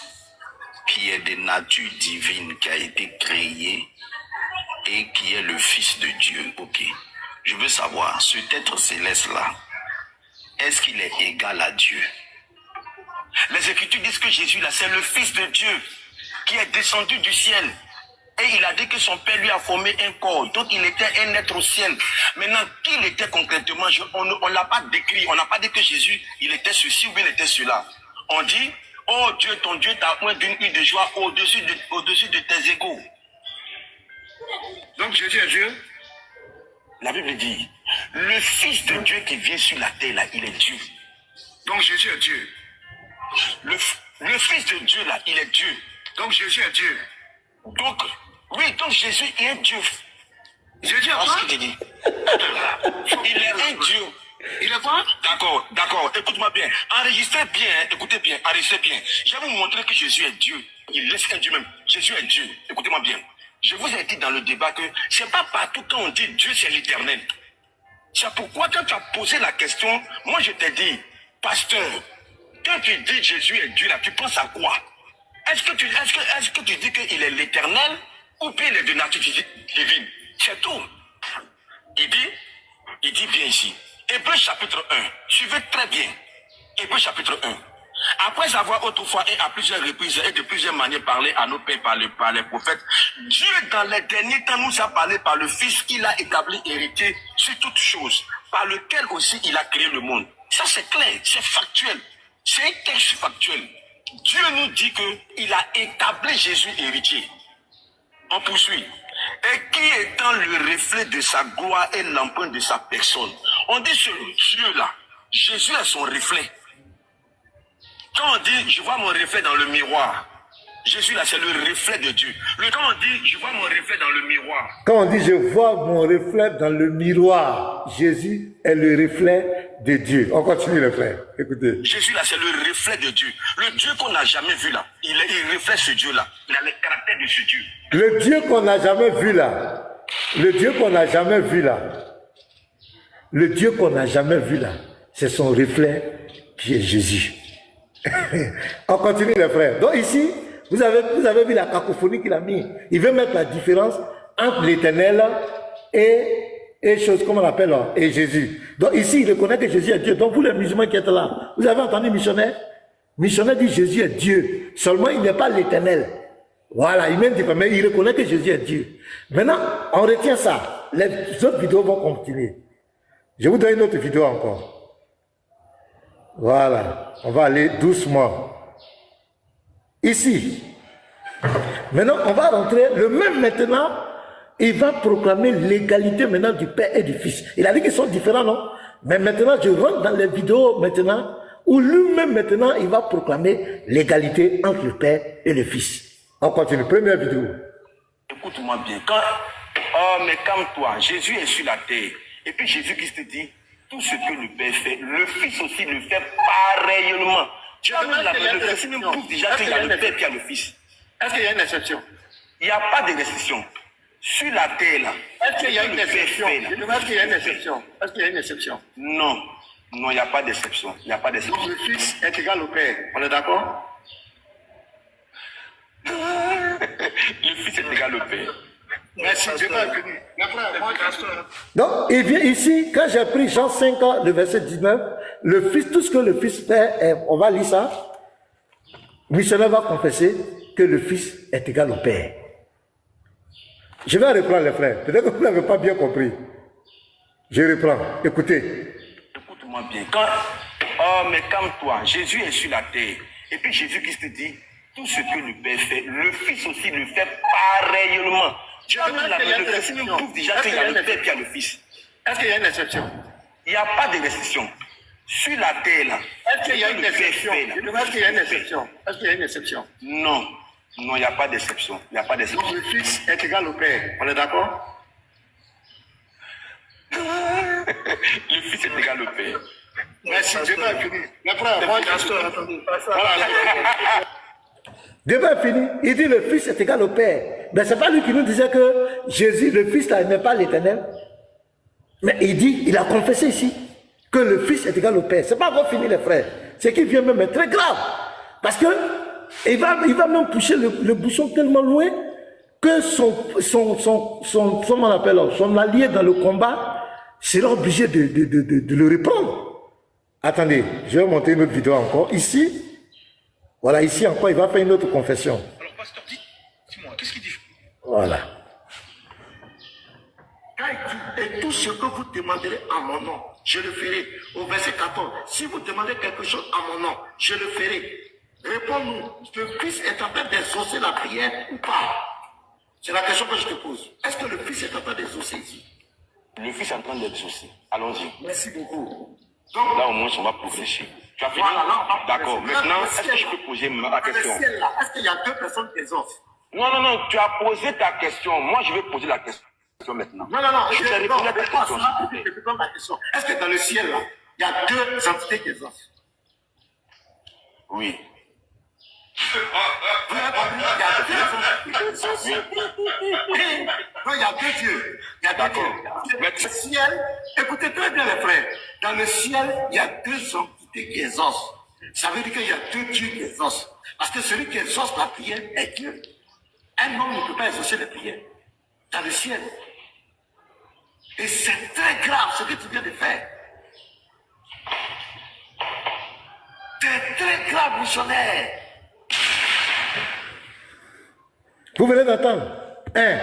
qui est de nature divine, qui a été créé et qui est le Fils de Dieu. Ok. Je veux savoir, cet être céleste-là, est-ce qu'il est égal à Dieu? Les Écritures disent que Jésus, là, c'est le Fils de Dieu qui est descendu du ciel. Et il a dit que son Père lui a formé un corps. Donc il était un être au ciel. Maintenant, qui il était concrètement, on ne l'a pas décrit. On n'a pas dit que Jésus, il était ceci ou bien il était cela. On dit, oh Dieu, ton Dieu t'a oint d'une huile de joie au-dessus de tes égaux. Donc Jésus est Dieu. La Bible dit, le Fils de Dieu qui vient sur la terre, là, il est Dieu. Donc Jésus est Dieu. Le Fils de Dieu, là, il est Dieu. Donc Jésus est Dieu. Donc, oui, donc Jésus est un Dieu. Jésus est quoi? Il est un Dieu. Il est quoi? D'accord, écoute-moi bien. Enregistrez bien, écoutez bien, enregistrez bien. Je vais vous montrer que Jésus est Dieu. Il laisse un Dieu même. Jésus est Dieu. Écoutez-moi bien. Je vous ai dit dans le débat que c'est pas partout quand on dit Dieu c'est l'éternel. C'est pourquoi quand tu as posé la question, moi je t'ai dit, pasteur, quand tu dis Jésus est Dieu là, tu penses à quoi? Est-ce que tu dis qu'il est l'éternel ou bien il est de nature divine? C'est tout. Il dit bien ici. Hébreux chapitre 1. Suivez très bien. Hébreux chapitre 1. Après avoir autrefois et à plusieurs reprises et de plusieurs manières parlé à nos pères par les prophètes, Dieu dans les derniers temps nous a parlé par le Fils qu'il a établi héritier sur toutes choses, par lequel aussi il a créé le monde. Ça c'est clair, c'est factuel. C'est un texte factuel. Dieu nous dit qu'il a établi Jésus héritier. On poursuit. Et qui étant le reflet de sa gloire et l'empreinte de sa personne. On dit ce Dieu-là, Jésus est son reflet. Quand on dit, je vois mon reflet dans le miroir, Jésus là, c'est le reflet de Dieu. Quand on dit, je vois mon reflet dans le miroir. Quand on dit, je vois mon reflet dans le miroir, Jésus est le reflet de Dieu. On continue le frère. Écoutez. Jésus là, c'est le reflet de Dieu. Le Dieu qu'on n'a jamais vu là, il reflète ce Dieu-là. Il a le caractère de ce Dieu. Le Dieu qu'on n'a jamais vu là, le Dieu qu'on n'a jamais vu là, le Dieu qu'on n'a jamais vu là, c'est son reflet qui est Jésus. On continue les frères. Donc ici, vous avez vu la cacophonie qu'il a mis. Il veut mettre la différence entre l'Éternel et chose, comment on l'appelle, et Jésus. Donc ici, il reconnaît que Jésus est Dieu. Donc vous les musulmans qui êtes là, vous avez entendu missionnaire? Missionnaire dit Jésus est Dieu. Seulement, il n'est pas l'Éternel. Voilà, il même dit, mais il reconnaît que Jésus est Dieu. Maintenant, on retient ça. Les autres vidéos vont continuer. Je vous donne une autre vidéo encore. Voilà, on va aller doucement. Ici. Maintenant, on va rentrer. Le même maintenant, il va proclamer l'égalité maintenant du Père et du Fils. Il a dit qu'ils sont différents, non? Mais maintenant, je rentre dans les vidéos maintenant, où lui-même maintenant, il va proclamer l'égalité entre le Père et le Fils. On continue. Première vidéo. Écoute-moi bien. Oh, mais calme-toi. Jésus est sur la terre. Et puis Jésus-Christ te dit, tout ce que le Père fait, le Fils aussi le fait pareillement. Le Fils même prouve déjà qu'il y a le Père et qu'il y a le Fils. Est-ce qu'il y a une exception? Il n'y a pas de restriction. Sur la terre, là. Est-ce qu'il y a une exception? Je demande qu'il y a une exception. Est-ce qu'il y a une exception? Non. Non, il n'y a pas d'exception. Il n'y a pas d'exception. Donc le Fils est égal au Père. On est d'accord? Le Fils est égal au Père. Merci, Dieu va venir. Donc, il vient ici, quand j'ai pris Jean 5, le verset 19, le Fils, tout ce que le Fils fait, on va lire ça. Missionnaire va confesser que le Fils est égal au Père. Je vais reprendre les frères. Peut-être que vous n'avez pas bien compris. Je reprends. Écoutez. Écoute-moi bien. Oh, mais calme-toi. Jésus est sur la terre. Et puis Jésus-Christ te dit, tout ce que le Père fait, le Fils aussi le fait pareillement. Le Fils même prouve déjà qu'il y a le Père et qu'il y a le Fils. Est-ce qu'il y a une exception? Il n'y a pas de restriction. Sur la terre, là. Est-ce qu'il y a une exception? Je demande qu'il y a une exception. Est-ce qu'il y a une exception? Non. Non, il n'y a pas d'exception. Il n'y a pas d'exception. Donc le Fils est égal au Père. On est d'accord? Le Fils est égal au Père. Merci, Dieu va venir. Les frères, moi, voilà. Débat fini. Il dit le Fils est égal au Père. Mais c'est pas lui qui nous disait que Jésus, le Fils, là, n'est pas l'Éternel. Mais il dit, il a confessé ici que le Fils est égal au Père. C'est pas encore fini, les frères. Ce qui vient même est très grave. Parce que il va même pousser le bouchon tellement loin que son allié dans le combat sera obligé de le reprendre. Attendez, je vais monter une autre vidéo encore. Ici, voilà, ici encore, il va faire une autre confession. Alors, pasteur, dis-moi, qu'est-ce qu'il dit? Voilà. Et tout ce que vous demanderez à mon nom, je le ferai. Au verset 14, si vous demandez quelque chose à mon nom, je le ferai. Réponds-nous, le Fils est en train d'exaucer la prière ou pas? C'est la question que je te pose. Est-ce que le Fils est en train d'exaucer ici? Le Fils est en train d'exaucer. Allons-y. Merci beaucoup. Donc, là, au moins, on va progresser. Tu as fini? Voilà, d'accord. Maintenant, est-ce que je peux poser ma question? Est-ce qu'il y a deux personnes qui exaucent? Non, tu as posé ta question. Moi, je vais poser la question maintenant. Non, je vais répondre à ta question. Est-ce que dans le ciel, là, il y a deux entités qui exaucent? Oui. Vous avez compris? Il y a deux entités. Non, il y a deux dieux. Il y a deux dieux. Dans le ciel, écoutez très bien les frères. Dans le ciel, il y a deux entités qui exaucent. Ça veut dire qu'il y a deux dieux qui exaucent. Parce que celui qui exauce la prière est Dieu. Un homme ne peut pas exaucer les prières. Dans le ciel. Et c'est très grave ce que tu viens de faire. C'est très grave, missionnaire. Vous venez d'entendre. 1.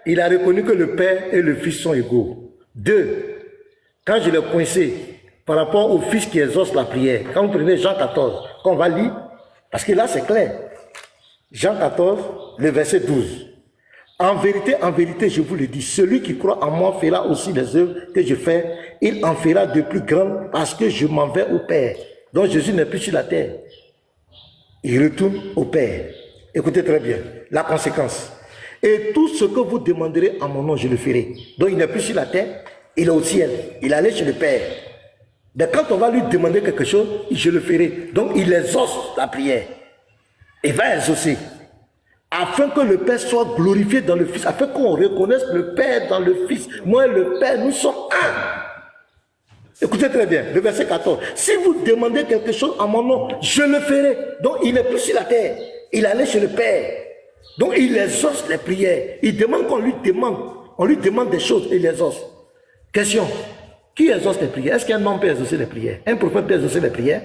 Il a reconnu que le Père et le Fils sont égaux. 2. Quand je l'ai coincé par rapport au Fils qui exauce la prière, quand vous prenez Jean 14, qu'on va lire, Parce que là, c'est clair. Jean 14, le verset 12. En vérité, je vous le dis, celui qui croit en moi fera aussi les œuvres que je fais. Il en fera de plus grandes parce que je m'en vais au Père. Donc Jésus n'est plus sur la terre. Il retourne au Père. Écoutez très bien, la conséquence. Et tout ce que vous demanderez en mon nom, je le ferai. Donc il n'est plus sur la terre, il est au ciel. Il est allé chez le Père. Mais quand on va lui demander quelque chose, je le ferai. Donc il exauce la prière. Il va exaucer. Afin que le Père soit glorifié dans le Fils. Afin qu'on reconnaisse le Père dans le Fils. Moi et le Père, nous sommes un. Écoutez très bien, le verset 14. Si vous demandez quelque chose en mon nom, je le ferai. Donc il n'est plus sur la terre. Il est allé chez le Père. Donc il exauce les prières. Il demande qu'on lui demande. On lui demande des choses et il exauce. Question. Qui exauce les prières? Est-ce qu'un homme peut exaucer les prières? Un prophète peut exaucer les prières?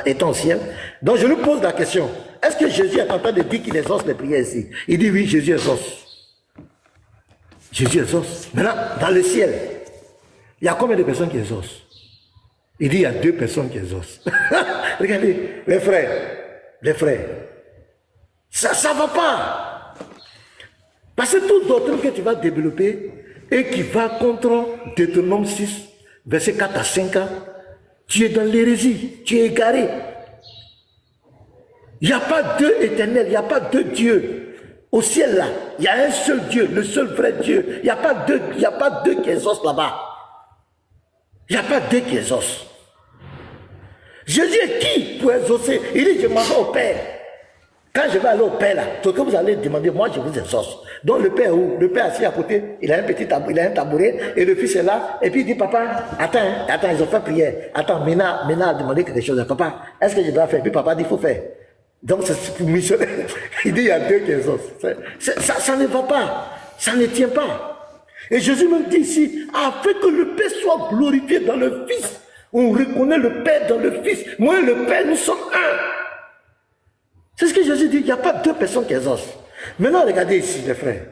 Étant au ciel. Donc je lui pose la question. Est-ce que Jésus est en train de dire qu'il exauce les prières ici? Il dit oui, Jésus exauce. Jésus exauce. Maintenant, dans le ciel, il y a combien de personnes qui exaucent? Il dit il y a 2 personnes qui exaucent. Regardez, les frères. Ça ne va pas. Parce que toute doctrine que tu vas développer et qui va contre Deutéronome 6, verset 4 à 5, tu es dans l'hérésie, tu es égaré. Il n'y a pas deux éternels, il n'y a pas deux dieux. Au ciel là, il y a un seul Dieu, le seul vrai Dieu. Il n'y a pas deux qui exaucent là-bas. Il n'y a pas deux qui exaucent. Jésus est qui pour exaucer? Il dit, je m'en vais au Père. Quand je vais aller au Père là, ce que vous allez demander, moi je vous exauce. Donc le Père où? Le Père assis à côté, il a un tabouret, et le Fils est là, et puis il dit, papa, attends, ils ont fait prière. Attends, Ménard a demandé quelque chose. Papa, est-ce que je dois faire? Puis papa dit, il faut faire. Donc c'est pour missionner. Il dit, il y a deux qui exaucent. Ça ne va pas. Ça ne tient pas. Et Jésus me dit ici, afin que le Père soit glorifié dans le Fils. On reconnaît le Père dans le Fils. Moi et le Père, nous sommes un. C'est ce que Jésus dit. Il n'y a pas deux personnes qui exaucent. Maintenant, regardez ici, les frères.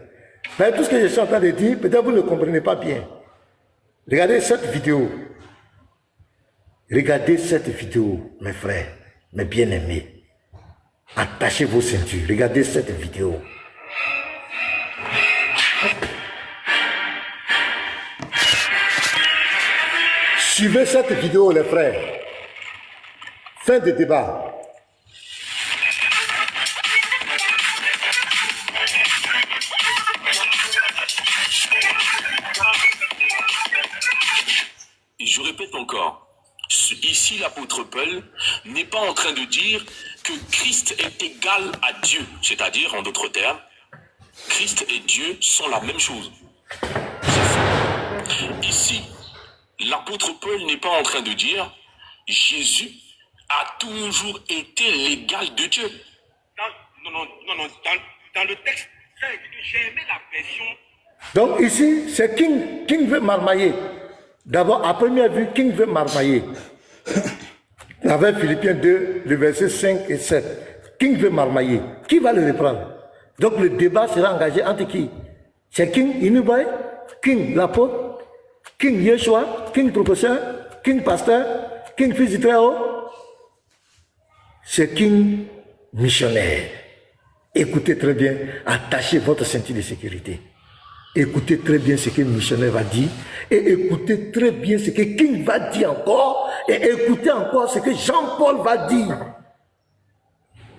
Mais tout ce que je suis en train de dire, peut-être vous ne comprenez pas bien. Regardez cette vidéo. Regardez cette vidéo, mes frères, mes bien-aimés. Attachez vos ceintures. Regardez cette vidéo. Suivez cette vidéo, les frères. Fin de débat. Je répète encore, ici l'apôtre Paul n'est pas en train de dire que Christ est égal à Dieu, c'est-à-dire, en d'autres termes, Christ et Dieu sont la même chose. Ici, l'apôtre Paul n'est pas en train de dire Jésus a toujours été l'égal de Dieu. Dans le texte, j'ai aimé la version. Donc ici, c'est King veut marmailler. D'abord, à première vue, King veut marmailler. Avec Philippiens 2, le verset 5 et 7. King veut marmailler. Qui va le reprendre? Donc le débat sera engagé entre qui? C'est King Inubai, King l'apôtre, King Yeshua, King professeur, King pasteur, King fils du Très-Haut. C'est King missionnaire. Écoutez très bien, attachez votre ceinture de sécurité. Écoutez très bien ce que le missionnaire va dire et écoutez très bien ce que King va dire encore et écoutez encore ce que Jean-Paul va dire.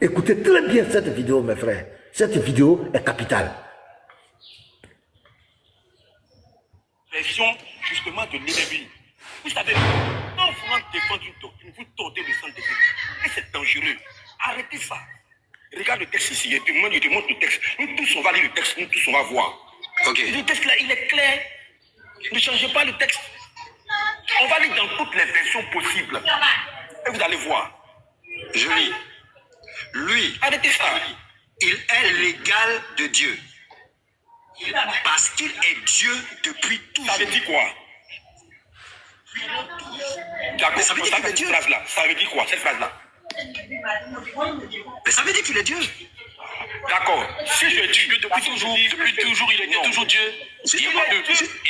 Écoutez très bien cette vidéo, mes frères. Cette vidéo est capitale. Version justement de l'ennemi. Vous savez, en voulant défendre une doctrine, vous tordez le sang de Dieu. Et c'est dangereux. Arrêtez ça. Regarde le texte ici. Je te montre le texte. Nous tous, on va lire le texte. Nous tous, on va voir. Ok. Le texte là, il est clair. Ne changez pas le texte. On va lire dans toutes les versions possibles. Et vous allez voir. Je lis. Lui, Arrêtez ça. il est l'égal de Dieu. Parce qu'il est Dieu depuis toujours. Ça veut dire quoi? D'accord, ça veut dire qu'il est Dieu. Phrase-là. Ça veut dire quoi, cette phrase-là? Mais ça veut dire qu'il est Dieu. D'accord. Si je dis Depuis toujours, il était toujours Dieu. Il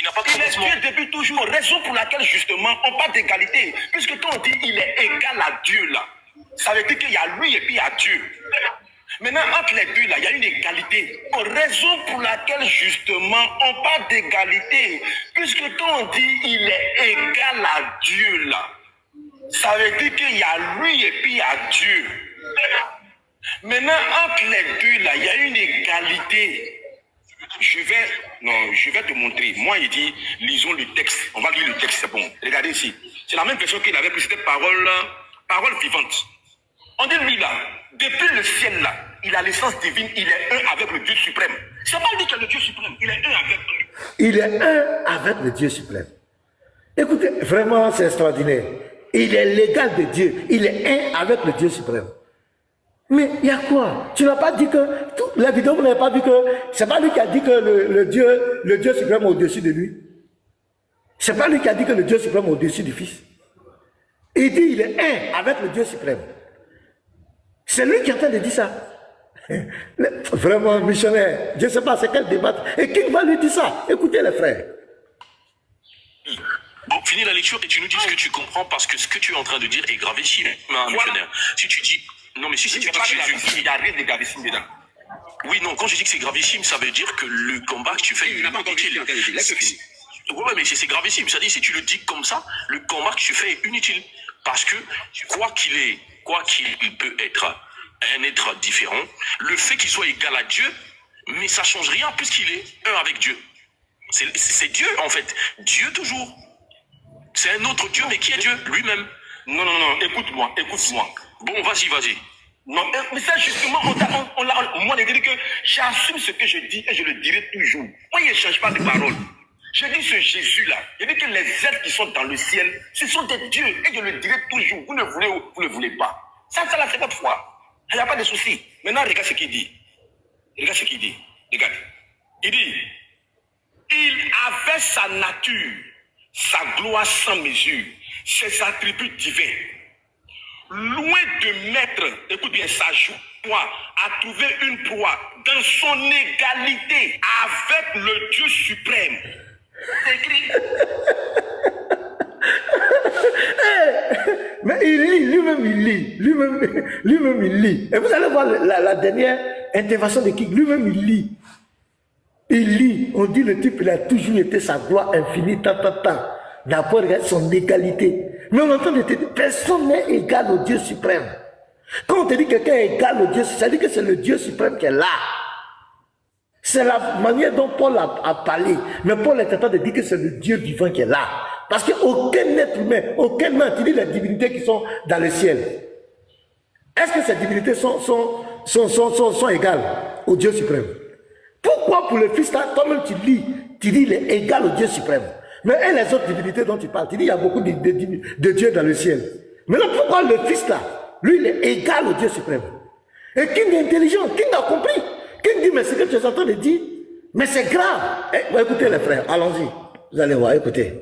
n'a pas de il est commencement. Dieu depuis toujours. Raison pour laquelle justement on parle d'égalité. Puisque quand on dit il est égal à Dieu là, Ça veut dire qu'il y a lui et puis il y a Dieu. Maintenant, entre les deux, là, il y a une égalité. Raison pour laquelle, justement, on parle d'égalité. Puisque quand on dit il est égal à Dieu, là, ça veut dire qu'il y a lui et puis il y a Dieu. Maintenant, entre les deux, là, il y a une égalité. Je vais te montrer. Moi, il dit, lisons le texte. On va lire le texte, c'est bon. Regardez ici. C'est la même personne qu'il avait pris cette parole vivante. On dit lui là, depuis le ciel là, il a l'essence divine, il est un avec le Dieu suprême. C'est pas lui qui est le Dieu suprême, il est un avec lui. Il est un avec le Dieu suprême. Écoutez, vraiment c'est extraordinaire. Il est l'égal de Dieu, il est un avec le Dieu suprême. Mais il y a quoi? Tu n'as pas dit que, la vidéo vous n'avez pas vu que, c'est pas lui qui a dit que le Dieu suprême est au-dessus de lui. C'est pas lui qui a dit que le Dieu suprême est au-dessus du Fils. Il dit il est un avec le Dieu suprême. C'est lui qui est en train de dire ça. Vraiment, missionnaire, je ne sais pas c'est quel débat. Et qui va lui dire ça? Écoutez les frères. Bon, finis la lecture et tu nous dis ce que tu comprends parce que ce que tu es en train de dire est gravissime, missionnaire. Si tu dis... Non, mais si tu dis Jésus... Il n'y a rien de gravissime dedans. Oui, non, quand je dis que c'est gravissime, ça veut dire que le combat que tu fais... Il n'a pas encore dit. Oui, mais c'est gravissime. C'est-à-dire, si tu le dis comme ça, le combat que tu fais est inutile. Parce que, quoi qu'il peut être un être différent, le fait qu'il soit égal à Dieu, mais ça ne change rien puisqu'il est un avec Dieu. C'est Dieu, en fait. Dieu toujours. C'est un autre Dieu, mais qui est Dieu? Lui-même. Non, écoute-moi. Bon, vas-y. Non, mais ça justement, moi on a dit que j'assume ce que je dis et je le dirai toujours. Moi, il ne change pas de parole. Je dis ce Jésus-là, je dis que les êtres qui sont dans le ciel, ce sont des dieux. Et je le dirai toujours. Vous le voulez ou vous ne le voulez pas. Ça là, c'est votre foi. Il n'y a pas de souci. Maintenant, regarde ce qu'il dit. Regarde. Il dit, il avait sa nature, sa gloire sans mesure, ses attributs divins. Loin de mettre, écoute bien, sa joie à trouver une proie dans son égalité avec le Dieu suprême. C'est écrit. Mais il lit, lui-même il lit. Et vous allez voir la dernière intervention de King, lui-même il lit. Il lit, on dit le type, il a toujours été sa gloire infinie, D'abord, regarde son égalité. Mais on entend te dire, personne n'est égal au Dieu suprême. Quand on te dit que quelqu'un est égal au Dieu, ça dit que c'est le Dieu suprême qui est là. C'est la manière dont Paul a parlé. Mais Paul est en train de dire que c'est le Dieu vivant qui est là. Parce qu'aucun être humain, aucun humain, tu dis les divinités qui sont dans le ciel. Est-ce que ces divinités sont égales au Dieu suprême? Pourquoi pour le Fils là, toi-même tu dis il est égal au Dieu suprême? Mais les autres divinités dont tu parles, tu dis il y a beaucoup de dieux dans le ciel. Mais là, pourquoi le Fils là, lui il est égal au Dieu suprême? Et King est intelligent, King a compris. King dit, mais ce que tu es en train de dire, mais c'est grave. Écoutez les frères, allons-y. Vous allez voir, écoutez.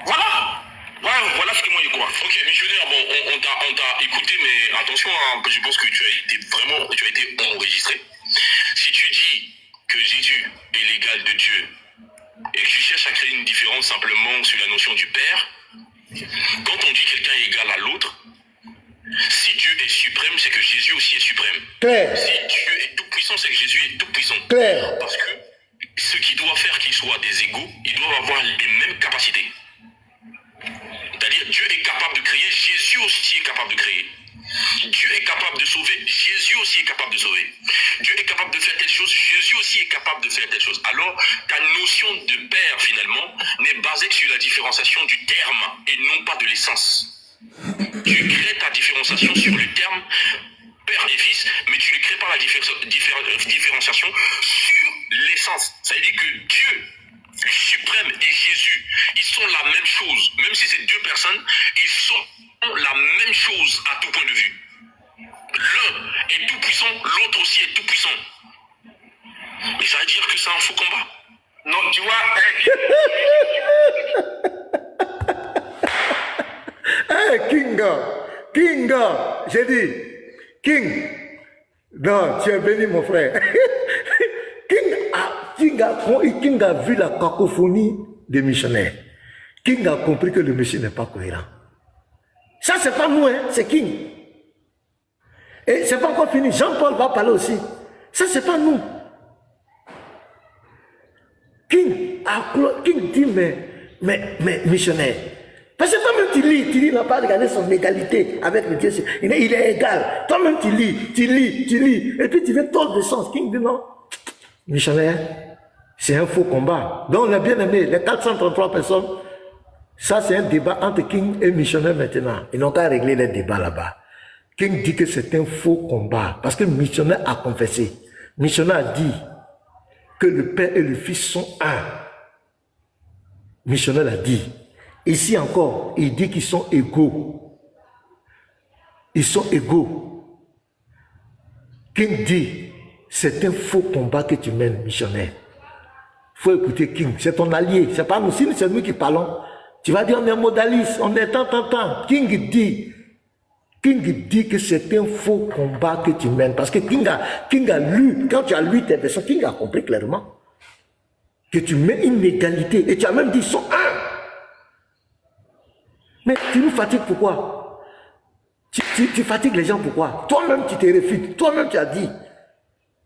Voilà ce que moi je crois. Ok, missionnaire, bon, on t'a écouté, mais attention, hein, je pense que tu as été enregistré. Si tu dis que Jésus est l'égal de Dieu et que tu cherches à créer une différence simplement sur la notion du Père, quand on dit quelqu'un est égal à l'autre, si Dieu est suprême, c'est que Jésus aussi est suprême. Claire. Si Dieu est tout puissant, c'est que Jésus est tout puissant. Claire. Parce que ce qui doit faire qu'ils soient des égaux, ils doivent avoir les mêmes capacités. C'est-à-dire, Dieu est capable de créer, Jésus aussi est capable de créer. Dieu est capable de sauver, Jésus aussi est capable de sauver. Dieu est capable de faire telle chose, Jésus aussi est capable de faire telle chose. Alors, ta notion de Père, finalement, n'est basée que sur la différenciation du terme et non pas de l'essence. Tu crées ta différenciation sur le terme Père et Fils, mais tu ne crées pas la différenciation sur l'essence. Ça veut dire que Dieu suprême et Jésus, ils sont la même chose. Même si c'est deux personnes, ils sont la même chose à tout point de vue. L'un est tout puissant, l'autre aussi est tout puissant. Mais ça veut dire que c'est un faux combat. Non, tu vois. Kinga, j'ai dit, King, non, tu es béni mon frère. King a vu la cacophonie des missionnaires. King a compris que le monsieur n'est pas cohérent. Ça, c'est pas nous, hein, c'est King. Et c'est pas encore fini. Jean-Paul va parler aussi. Ça, c'est pas nous. King dit, mais missionnaire. Parce que toi-même, tu n'a pas regardé son égalité avec le Dieu. Il est égal. Toi-même, tu lis. Et puis, tu veux tordre de sens. King dit non. Missionnaire, c'est un faux combat. Donc, on a bien aimé. Les 433 personnes, ça, c'est un débat entre King et missionnaire maintenant. Ils n'ont qu'à régler les débats là-bas. King dit que c'est un faux combat. Parce que le missionnaire a confessé. Le missionnaire a dit que le Père et le Fils sont un. Le missionnaire a dit. Ici encore, il dit qu'ils sont égaux. Ils sont égaux. King dit, c'est un faux combat que tu mènes, missionnaire. Il faut écouter King, c'est ton allié. C'est pas nous, si c'est nous qui parlons. Tu vas dire, on est modaliste, on est tant. King dit que c'est un faux combat que tu mènes. Parce que King a lu, quand tu as lu tes versions, King a compris clairement que tu mets une égalité. Et tu as même dit, ils sont un. Mais tu nous fatigues pourquoi? Tu fatigues les gens pourquoi? Toi-même tu te réfutes. Toi-même tu as dit,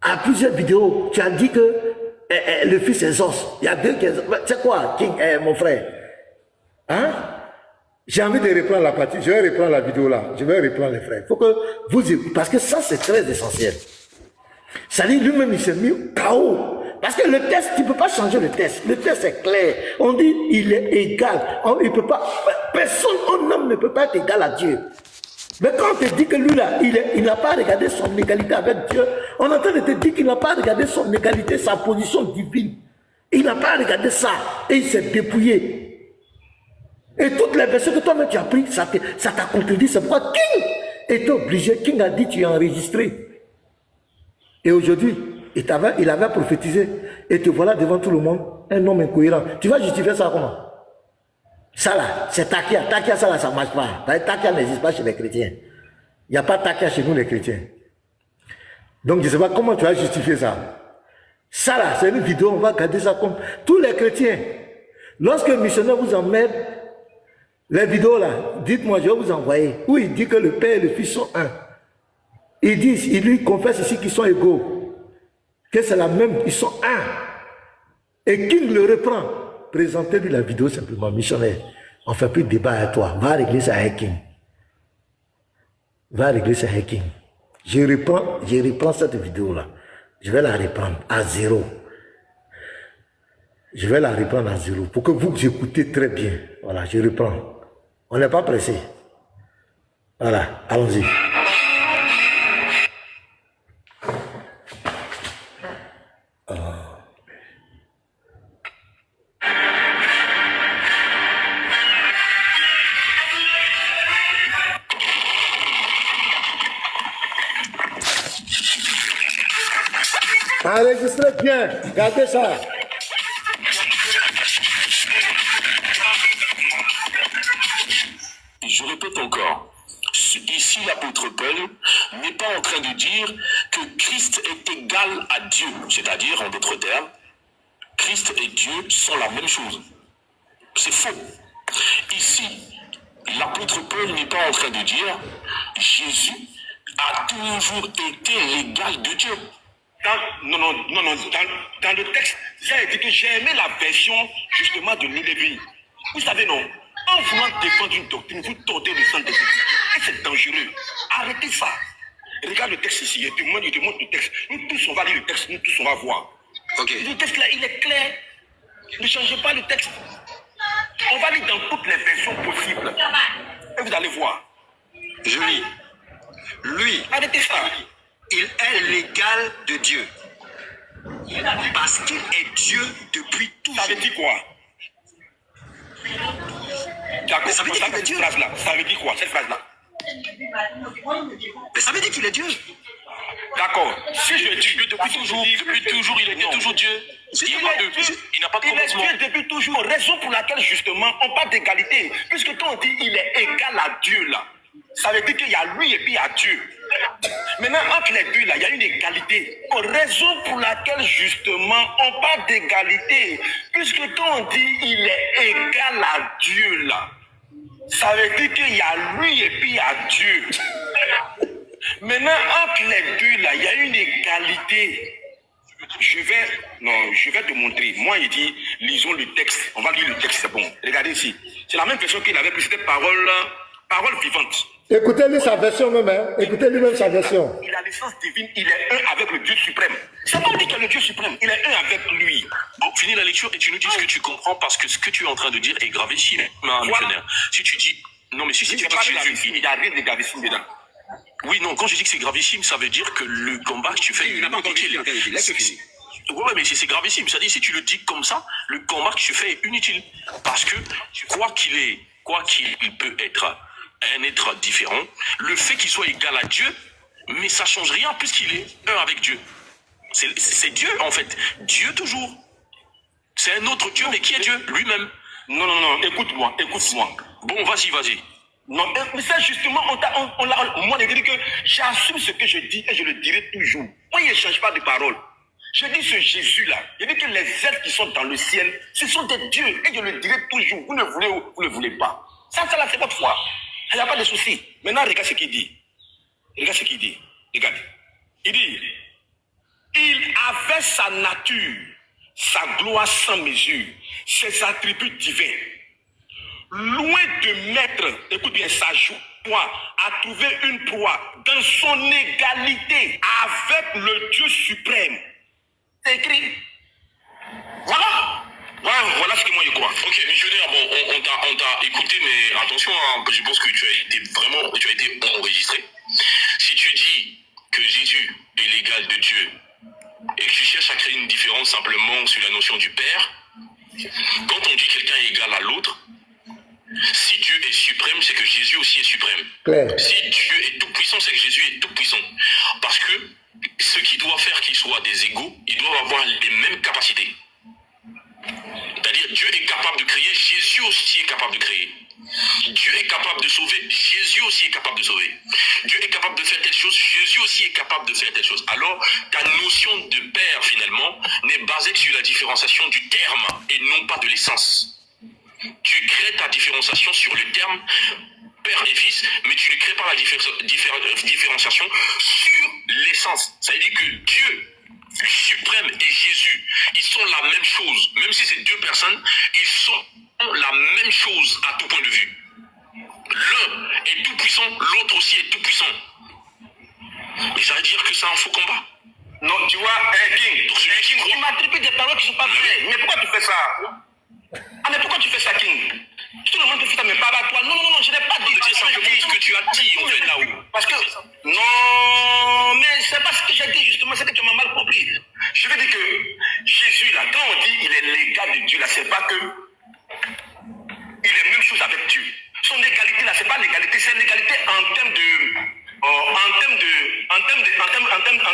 à plusieurs vidéos, tu as dit que le fils exauce. Il y a deux qui exaucent. Tu sais quoi, King, mon frère? Hein? J'ai envie de reprendre la partie. Je vais reprendre la vidéo là. Je vais reprendre les frères. Il faut que vous écoutez. Parce que ça, c'est très essentiel. Ça dit, lui-même, il s'est mis KO. Parce que le test, tu ne peux pas changer le test. Le test est clair. On dit, il est égal. Il peut pas, personne, un homme ne peut pas être égal à Dieu. Mais quand on te dit que lui là, il n'a pas regardé son égalité avec Dieu, on est en train de te dire qu'il n'a pas regardé son égalité, sa position divine. Il n'a pas regardé ça. Et il s'est dépouillé. Et toutes les versions que toi-même tu as pris, ça t'a contredit. C'est pourquoi King était obligé. King a dit, tu es enregistré. Et aujourd'hui, il avait prophétisé. Et te voilà devant tout le monde, un homme incohérent. Tu vas justifier ça comment? Ça là, c'est Takia. Takia, ça là, ça ne marche pas. Takia n'existe pas chez les chrétiens. Il n'y a pas Takia chez nous les chrétiens. Donc je ne sais pas comment tu vas justifier ça. Ça là, c'est une vidéo, on va garder ça comme tous les chrétiens. Lorsque le missionnaire vous emmène, les vidéos là, dites-moi, je vais vous envoyer. Où il dit que le Père et le Fils sont un. Il lui confesse ici qu'ils sont égaux. Que c'est la même, ils sont un. Et King le reprend. Présentez-lui la vidéo simplement, missionnaire. On ne fait plus de débat avec toi. Va régler ça avec King. Va régler ça avec King. Je reprends cette vidéo-là. Je vais la reprendre à zéro. Je vais la reprendre à zéro pour que vous écoutez très bien. Voilà, je reprends. On n'est pas pressé. Voilà, allons-y. Enregistrez bien, gardez ça. Je répète encore, ici l'apôtre Paul n'est pas en train de dire que Christ est égal à Dieu, c'est-à-dire en d'autres termes, Christ et Dieu sont la même chose. C'est faux. Ici, l'apôtre Paul n'est pas en train de dire Jésus a toujours été l'égal de Dieu. Non, dans le texte, j'ai dit que j'ai aimé la version justement de Nélévi. Vous savez, non, en voulant défendre une doctrine, vous tordez le sang des Écritures. Et c'est dangereux. Arrêtez ça. Regarde le texte ici, il te montre le texte. Nous tous, on va lire le texte, nous tous, on va voir. Okay. Le texte là, il est clair. Ne changez pas le texte. On va lire dans toutes les versions possibles. Et vous allez voir. Je lis. Lui, arrêtez ça. Il est l'égal de Dieu. Parce qu'il est Dieu depuis toujours. Ça veut dire quoi? Mais ça veut dire qu'il est Dieu. Ça veut dire quoi, cette phrase-là? Mais ça veut dire qu'il est Dieu. D'accord. Si je dis depuis toujours, il était toujours Dieu. Il n'a pas de commencement. Il est Dieu depuis toujours. Raison pour laquelle justement on parle d'égalité. Puisque quand on dit il est égal à Dieu là, ça veut dire qu'il y a lui et puis il y a Dieu. Maintenant, entre les deux là, il y a une égalité. Raison pour laquelle justement on parle d'égalité. Puisque quand on dit il est égal à Dieu là, Ça veut dire qu'il y a lui et puis il y a Dieu. Maintenant, entre les deux, là, il y a une égalité. Je vais te montrer. Moi, il dit, lisons le texte. On va lire le texte, c'est bon. Regardez ici. C'est la même version qu'il avait pris, c'était parole vivante. Écoutez-lui sa version même, hein. Écoutez-lui même sa version. Il a l'essence divine, il est un avec le Dieu suprême. C'est pas lui qui est le Dieu suprême, il est un avec lui. Bon, finis la lecture et tu nous dis ce que tu comprends parce que ce que tu es en train de dire est gravissime, missionnaire. Si tu dis... Non, mais si tu dis que Jésus... Il n'y a rien de gravissime dedans. Oui, non, quand je dis que c'est gravissime, ça veut dire que le combat que tu fais... Il n'a pas encore dit, Ouais, mais c'est gravissime. C'est-à-dire, si tu le dis comme ça, le combat que tu fais est inutile. Parce que, quoi qu'il peut être un être différent, le fait qu'il soit égal à Dieu, mais ça change rien puisqu'il est un avec Dieu. C'est Dieu, en fait. Dieu toujours. C'est un autre Dieu, mais qui est Dieu? Lui-même. Non, écoute-moi. Bon, vas-y. Non, mais ça justement, moi, je dis que j'assume ce que je dis et je le dirai toujours. Moi, il ne change pas de parole. Je dis ce Jésus-là, je dis que les êtres qui sont dans le ciel, ce sont des dieux et je le dirai toujours. Vous le voulez ou vous ne le voulez pas. Ça là, c'est votre foi. Il n'y a pas de souci. Maintenant, regarde ce qu'il dit. Regarde. Il dit, il avait sa nature, sa gloire sans mesure, ses attributs divins. Loin de mettre, écoute bien, sa joie à trouver une proie dans son égalité avec le Dieu suprême. C'est écrit. Voilà ce que moi je crois. Ok, missionnaire, bon, on t'a écouté, mais attention, hein, je pense que tu as été enregistré. Si tu dis que Jésus est l'égal de Dieu et que tu cherches à créer une différence simplement sur la notion du Père, quand on dit quelqu'un est égal à l'autre, si Dieu est suprême, c'est que Jésus aussi est suprême. Claire. Si Dieu est tout puissant, c'est que Jésus est tout puissant. Parce que ce qui doit faire qu'ils soient des égaux, ils doivent avoir les mêmes capacités. C'est-à-dire, Dieu est capable de créer, Jésus aussi est capable de créer. Dieu est capable de sauver, Jésus aussi est capable de sauver. Dieu est capable de faire telle chose, Jésus aussi est capable de faire telle chose. Alors, ta notion de Père, finalement, n'est basée que sur la différenciation du terme et non pas de l'essence. Tu crées ta différenciation sur le terme Père et Fils, mais tu ne crées pas la différenciation sur l'essence. Ça veut dire que Dieu suprême et Jésus, ils sont la même chose. Même si c'est deux personnes, ils sont la même chose à tout point de vue. L'un est tout puissant, l'autre aussi est tout puissant. Mais ça veut dire que c'est un faux combat. Non, tu vois, King, tu m'attribues des paroles qui ne sont pas vraies. Mais pourquoi tu fais ça? Ah, mais pourquoi tu fais ça, King? Tout le monde te fait ça, mais pas à toi. Non, je n'ai pas dit. C'est simplement ce que tu as dit, en fait, là-haut. Parce que, non, mais c'est pas ce que j'ai dit, justement, c'est que tu m'as mal compris. Je veux dire que Jésus, là, quand on dit il est l'égal de Dieu, là, c'est pas que il est même chose avec Dieu. Son égalité, là, c'est pas l'égalité, c'est l'égalité en termes de. En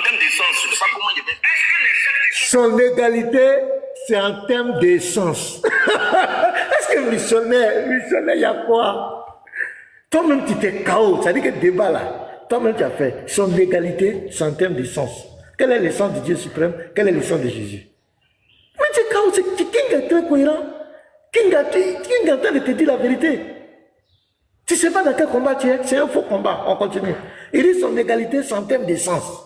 termes d'essence, je ne sais pas comment il est. Est-ce que les êtres Son égalité, c'est en termes d'essence. Est-ce que missionnaire, il y a quoi? Toi-même, tu t'es KO. Ça dit que débat là, toi-même, tu as fait. Son égalité, c'est en termes d'essence. Quelle est l'essence de Dieu suprême? Quelle est l'essence de Jésus? Mais tu es KO, c'est King est très cohérent. King est en train de te dire la vérité. Tu ne sais pas dans quel combat tu es, c'est un faux combat. On continue. Il dit son égalité, c'est en termes d'essence.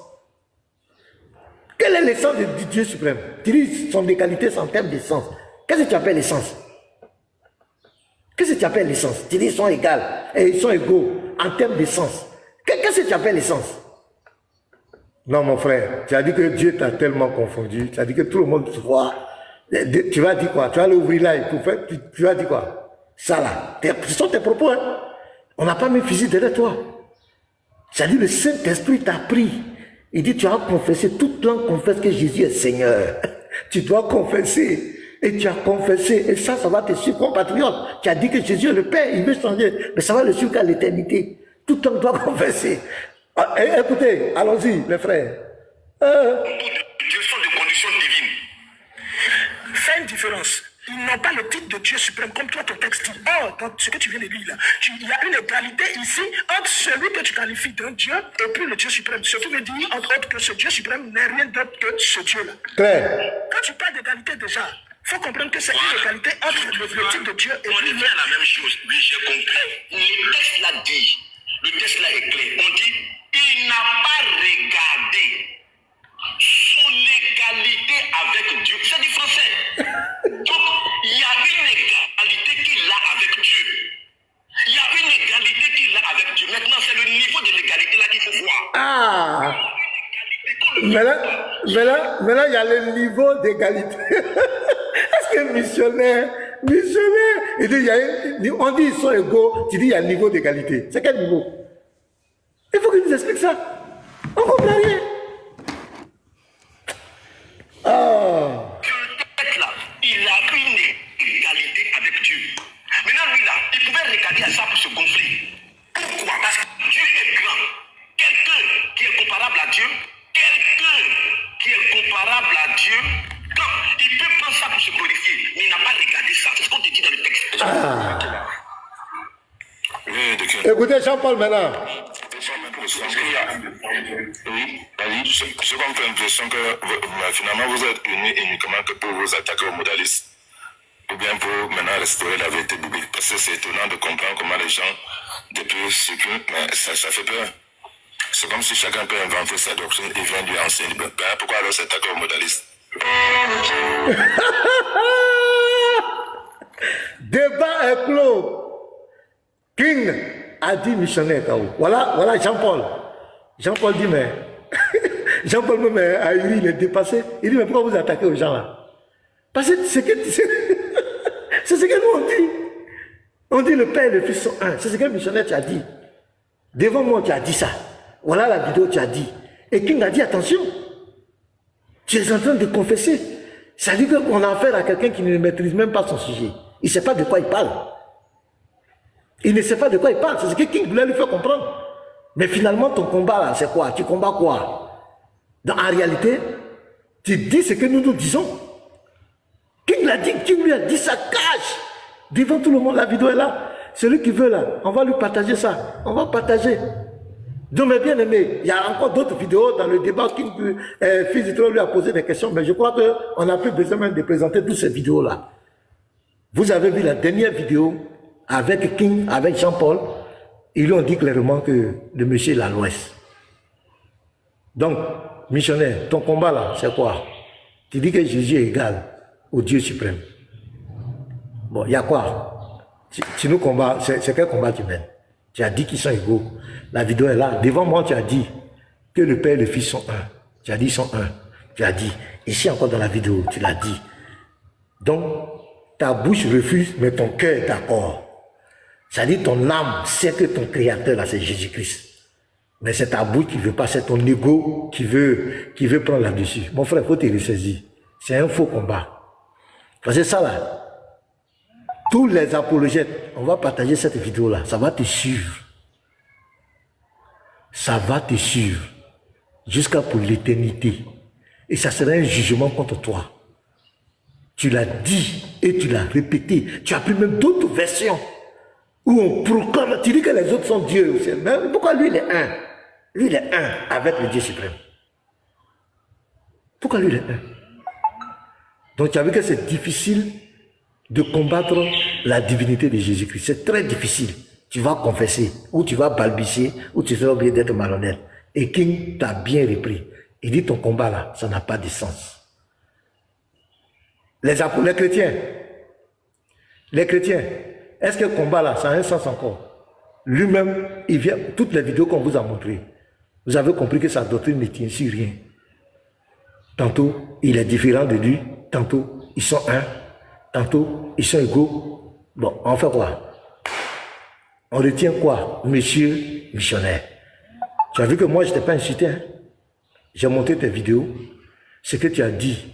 Quelle est l'essence de Dieu suprême? Tu dis son égalité, c'est en termes d'essence. Qu'est-ce que tu appelles l'essence? Qu'est-ce que tu appelles l'essence? Tu dis ils sont égaux et ils sont égaux en termes d'essence. Qu'est-ce que tu appelles l'essence? Non, mon frère, tu as dit que Dieu t'a tellement confondu. Tu as dit que tout le monde te voit. Tu vas dire quoi? Tu vas l'ouvrir là pour faire. Tu vas dire quoi? Ça là. Ce sont tes propos, hein? On n'a pas mis physique derrière toi. C'est-à-dire le Saint-Esprit t'a pris. Il dit, tu as confessé, toute langue confesse que Jésus est Seigneur. Tu dois confesser. Et tu as confessé. Et ça va te suivre, compatriote. Tu as dit que Jésus est le Père, il veut changer. Mais ça va le suivre qu'à l'éternité. Toute langue doit confesser. Écoutez, allons-y, les frères. Dieu sont de conditions divines. Fais une différence. Ils n'ont pas le titre de Dieu suprême, comme toi ton texte dit. Or, dans ce que tu viens de lire là, il y a une égalité ici entre celui que tu qualifies d'un Dieu et puis le Dieu suprême. Ce qui veut dire, entre autres, que ce Dieu suprême n'est rien d'autre que ce Dieu-là. Claire. Quand tu parles d'égalité déjà, Il faut comprendre que c'est une égalité entre le type de Dieu et on revient à la même chose. Oui, j'ai compris. Le texte l'a dit. Le texte là est clair. On dit, il n'a pas regardé son égalité avec Dieu. C'est du français. Donc, il y a une égalité qu'il a avec Dieu. Il y a une égalité qu'il a avec Dieu. Maintenant, c'est le niveau de l'égalité là qu'il faut voir. Ah! Maintenant, il y a le niveau d'égalité. Est-ce que missionnaire, il dit, on dit ils sont égaux, tu dis il y a un niveau d'égalité. C'est quel niveau? Il faut qu'il nous explique ça. On ne comprend rien. Ah. Là, il a une égalité avec Dieu. Maintenant, lui là, il pouvait regarder à ça pour se gonfler. Pourquoi? Parce que Dieu est grand. Quelqu'un qui est comparable à Dieu, il peut prendre ça pour se glorifier, mais il n'a pas regardé ça. C'est ce qu'on te dit dans le texte. Ah. Écoutez Jean-Paul maintenant. Oui, j'ai comme l'impression que finalement vous êtes unis uniquement que pour vous attaquer aux modalistes, ou bien pour maintenant restaurer la vérité biblique. Parce que c'est étonnant de comprendre comment les gens, depuis ce que, mais ça fait peur. C'est comme si chacun peut inventer sa doctrine et vient lui enseigner. Pourquoi alors s'attaquer aux modalistes? Débat est clos. King a dit missionnaire Kao. Voilà Jean-Paul. Jean-Paul dit mais Jean-Paul même Ahuri, il est dépassé. Il dit mais pourquoi vous attaquez aux gens là? Parce que c'est ce que nous on dit. On dit le Père et le Fils sont un. C'est ce que le missionnaire tu as dit. Devant moi tu as dit ça. Voilà la vidéo tu as dit. Et King a dit attention. Tu es en train de confesser. Ça dit qu'on a affaire à quelqu'un qui ne maîtrise même pas son sujet. Il ne sait pas de quoi il parle. Il ne sait pas de quoi il parle. C'est ce que King voulait lui faire comprendre. Mais finalement, ton combat là, c'est quoi? Tu combats quoi? En réalité, tu dis ce que nous disons. King l'a dit, King lui a dit ça cache. Devant tout le monde, la vidéo est là. Celui qui veut là, on va lui partager ça. On va partager. Donc, mes bien-aimés, il y a encore d'autres vidéos dans le débat. King, Fils d'Israël lui a posé des questions, mais je crois qu'on n'a plus besoin même de présenter toutes ces vidéos-là. Vous avez vu la dernière vidéo avec King, avec Jean-Paul. Ils lui ont dit clairement que le monsieur est à l'ouest. Donc, missionnaire, ton combat là, c'est quoi? Tu dis que Jésus est égal au Dieu suprême. Bon, il y a quoi? Tu nous combats, c'est quel combat tu mènes? Tu as dit qu'ils sont égaux. La vidéo est là. Devant moi, tu as dit que le Père et le Fils sont un. Tu as dit ils sont un. Tu as dit. Ici encore dans la vidéo, tu l'as dit. Donc, ta bouche refuse, mais ton cœur est d'accord. Ça dit ton âme sait que ton créateur là, c'est Jésus-Christ. Mais c'est ta bouche qui ne veut pas, c'est ton ego qui veut prendre là-dessus. Mon frère, il faut te ressaisir. C'est un faux combat. Parce que ça là, tous les apologètes, on va partager cette vidéo-là, ça va te suivre. Ça va te suivre jusqu'à pour l'éternité. Et ça sera un jugement contre toi. Tu l'as dit et tu l'as répété. Tu as pris même d'autres versions où on proclame, tu dis que les autres sont Dieu aussi. Mais pourquoi lui il est un? Lui il est un avec le Dieu suprême. Pourquoi lui il est un? Donc tu as vu que c'est difficile de combattre la divinité de Jésus-Christ. C'est très difficile. Tu vas confesser, ou tu vas balbutier, ou tu seras obligé d'être malhonnête. Et King t'a bien repris. Il dit ton combat là, ça n'a pas de sens. Les chrétiens, est-ce que le combat là, ça a un sens encore? Lui-même, il vient, toutes les vidéos qu'on vous a montrées, vous avez compris que sa doctrine ne tient sur rien. Tantôt, il est différent de lui, tantôt, ils sont un, tantôt, ils sont égaux. Bon, on fait quoi? On retient quoi, monsieur missionnaire? Tu as vu que moi, je ne t'ai pas insulté. Hein? J'ai montré tes vidéos. Ce que tu as dit,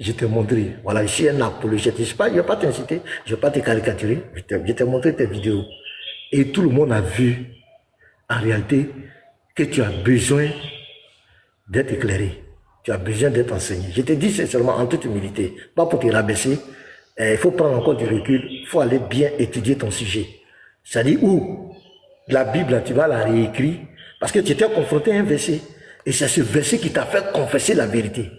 je t'ai montré. Voilà, ici, un apologète. Je ne vais pas t'inciter, je ne vais pas te caricaturer. Je t'ai montré tes vidéos. Et tout le monde a vu, en réalité, que tu as besoin d'être éclairé. Tu as besoin d'être enseigné. Je te dis sincèrement, en toute humilité, pas pour te rabaisser. Il faut prendre encore du recul. Il faut aller bien étudier ton sujet. C'est-à-dire où la Bible, tu vas la réécrire, parce que tu étais confronté à un verset, et c'est ce verset qui t'a fait confesser la vérité.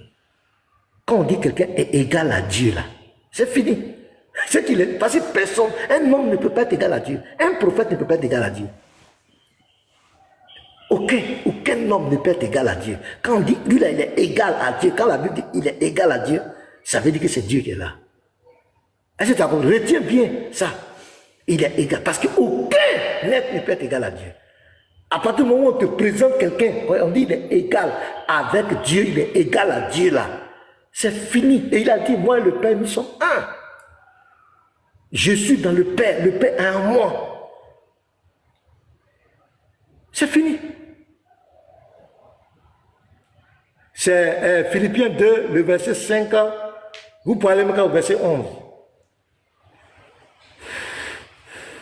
Quand on dit que quelqu'un est égal à Dieu, là, C'est fini. C'est qu'il est. Parce que personne, un homme ne peut pas être égal à Dieu. Un prophète ne peut pas être égal à Dieu. Aucun homme ne peut être égal à Dieu. Quand on dit lui là, il est égal à Dieu, quand la Bible dit il est égal à Dieu, ça veut dire que c'est Dieu qui est là. Est-ce que tu as compris? Retiens bien ça. Il est égal. Parce qu'aucun être ne peut être égal à Dieu. À partir du moment où on te présente quelqu'un, on dit il est égal avec Dieu, il est égal à Dieu là. C'est fini. Et il a dit, moi et le Père, nous sommes un. Je suis dans le Père est en moi. C'est fini. C'est Philippiens 2, le verset 5, vous pouvez aller au verset 11.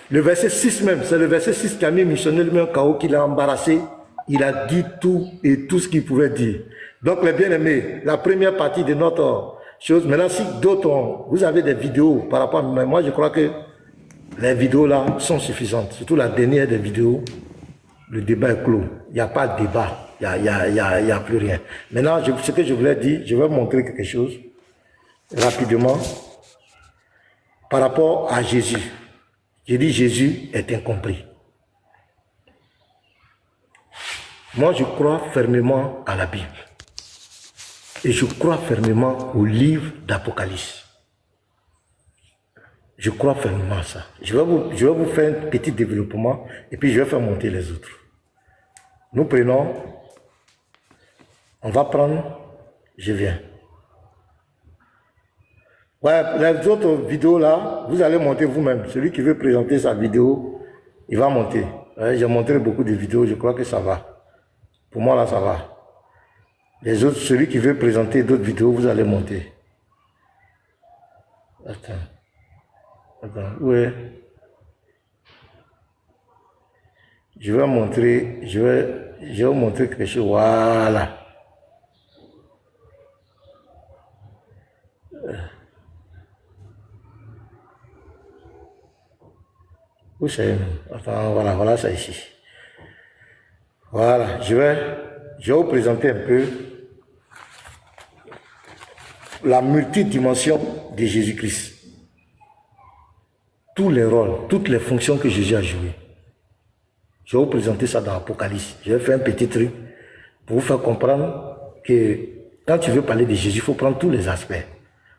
Le verset 6 même, c'est le verset 6 qui a mis missionnaire lui-même KO, qui l'a embarrassé. Il a dit tout et tout ce qu'il pouvait dire. Donc les bien-aimés, la première partie de notre chose, maintenant si d'autres, vous avez des vidéos par rapport à moi, je crois que les vidéos là sont suffisantes. Surtout la dernière des vidéos, le débat est clos. Il n'y a pas de débat, il n'y a plus rien. Maintenant, ce que je voulais dire, je vais vous montrer quelque chose rapidement par rapport à Jésus. J'ai dit Jésus est incompris. Moi, je crois fermement à la Bible. Et je crois fermement au livre d'Apocalypse. Je crois fermement à ça. Je vais vous faire un petit développement et puis je vais faire monter les autres. Nous prenons, on va prendre, je viens. Ouais, les autres vidéos là, vous allez monter vous-même. Celui qui veut présenter sa vidéo, il va monter. Ouais, j'ai montré beaucoup de vidéos, je crois que ça va. Pour moi là, ça va. Les autres, celui qui veut présenter d'autres vidéos, vous allez monter. Attends, où est? Je vais montrer, je vais vous montrer quelque chose. Voilà. Où c'est? Attends, voilà, c'est ici. Voilà, je vais vous présenter un peu la multidimension de Jésus-Christ. Tous les rôles, toutes les fonctions que Jésus a jouées. Je vais vous présenter ça dans l'Apocalypse. Je vais faire un petit truc pour vous faire comprendre que quand tu veux parler de Jésus, il faut prendre tous les aspects.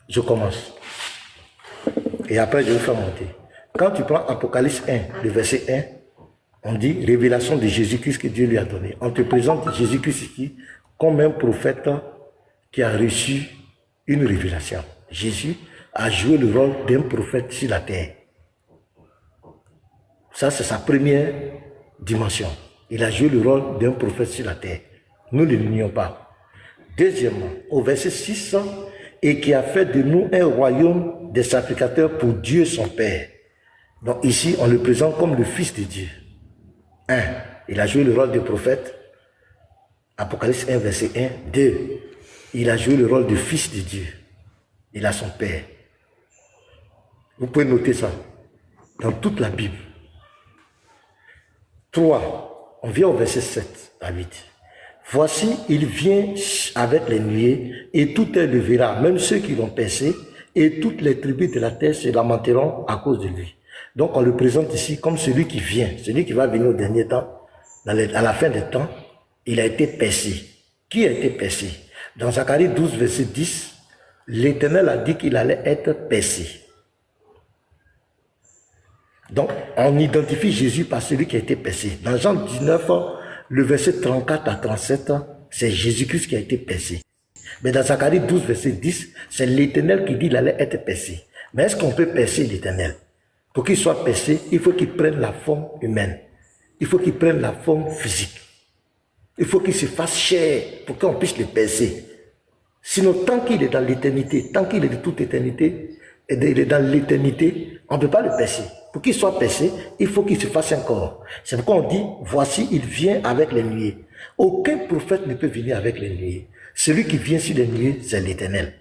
Je commence. Et après, je vais faire monter. Quand tu prends Apocalypse 1, le verset 1, on dit révélation de Jésus-Christ que Dieu lui a donné. On te présente Jésus-Christ ici comme un prophète qui a reçu une révélation. Jésus a joué le rôle d'un prophète sur la terre. Ça, c'est sa première dimension. Il a joué le rôle d'un prophète sur la terre. Nous ne l'ignorons pas. Deuxièmement, au verset 6, et qui a fait de nous un royaume des sacrificateurs pour Dieu son Père. Donc ici, on le présente comme le Fils de Dieu. 1. Il a joué le rôle de prophète. Apocalypse 1, verset 1. 2. Il a joué le rôle de Fils de Dieu. Il a son Père. Vous pouvez noter ça dans toute la Bible. 3. On vient au verset 7 à 8. Voici, il vient avec les nuées, et tout œil le verra, même ceux qui l'ont percé, et toutes les tribus de la terre se lamenteront à cause de lui. Donc on le présente ici comme celui qui vient, celui qui va venir au dernier temps, à la fin des temps, il a été percé. Qui a été percé? Dans Zacharie 12, verset 10, l'Éternel a dit qu'il allait être percé. Donc on identifie Jésus par celui qui a été percé. Dans Jean 19, le verset 34 à 37, c'est Jésus-Christ qui a été percé. Mais dans Zacharie 12, verset 10, c'est l'Éternel qui dit qu'il allait être percé. Mais est-ce qu'on peut percer l'Éternel? Pour qu'il soit percé, il faut qu'il prenne la forme humaine. Il faut qu'il prenne la forme physique. Il faut qu'il se fasse chair pour qu'on puisse le percer. Sinon, tant qu'il est dans l'éternité, tant qu'il est de toute éternité, et il est dans l'éternité, on ne peut pas le percer. Pour qu'il soit percé, il faut qu'il se fasse un corps. C'est pourquoi on dit, voici, il vient avec les nuées. Aucun prophète ne peut venir avec les nuées. Celui qui vient sur les nuées, c'est l'Éternel.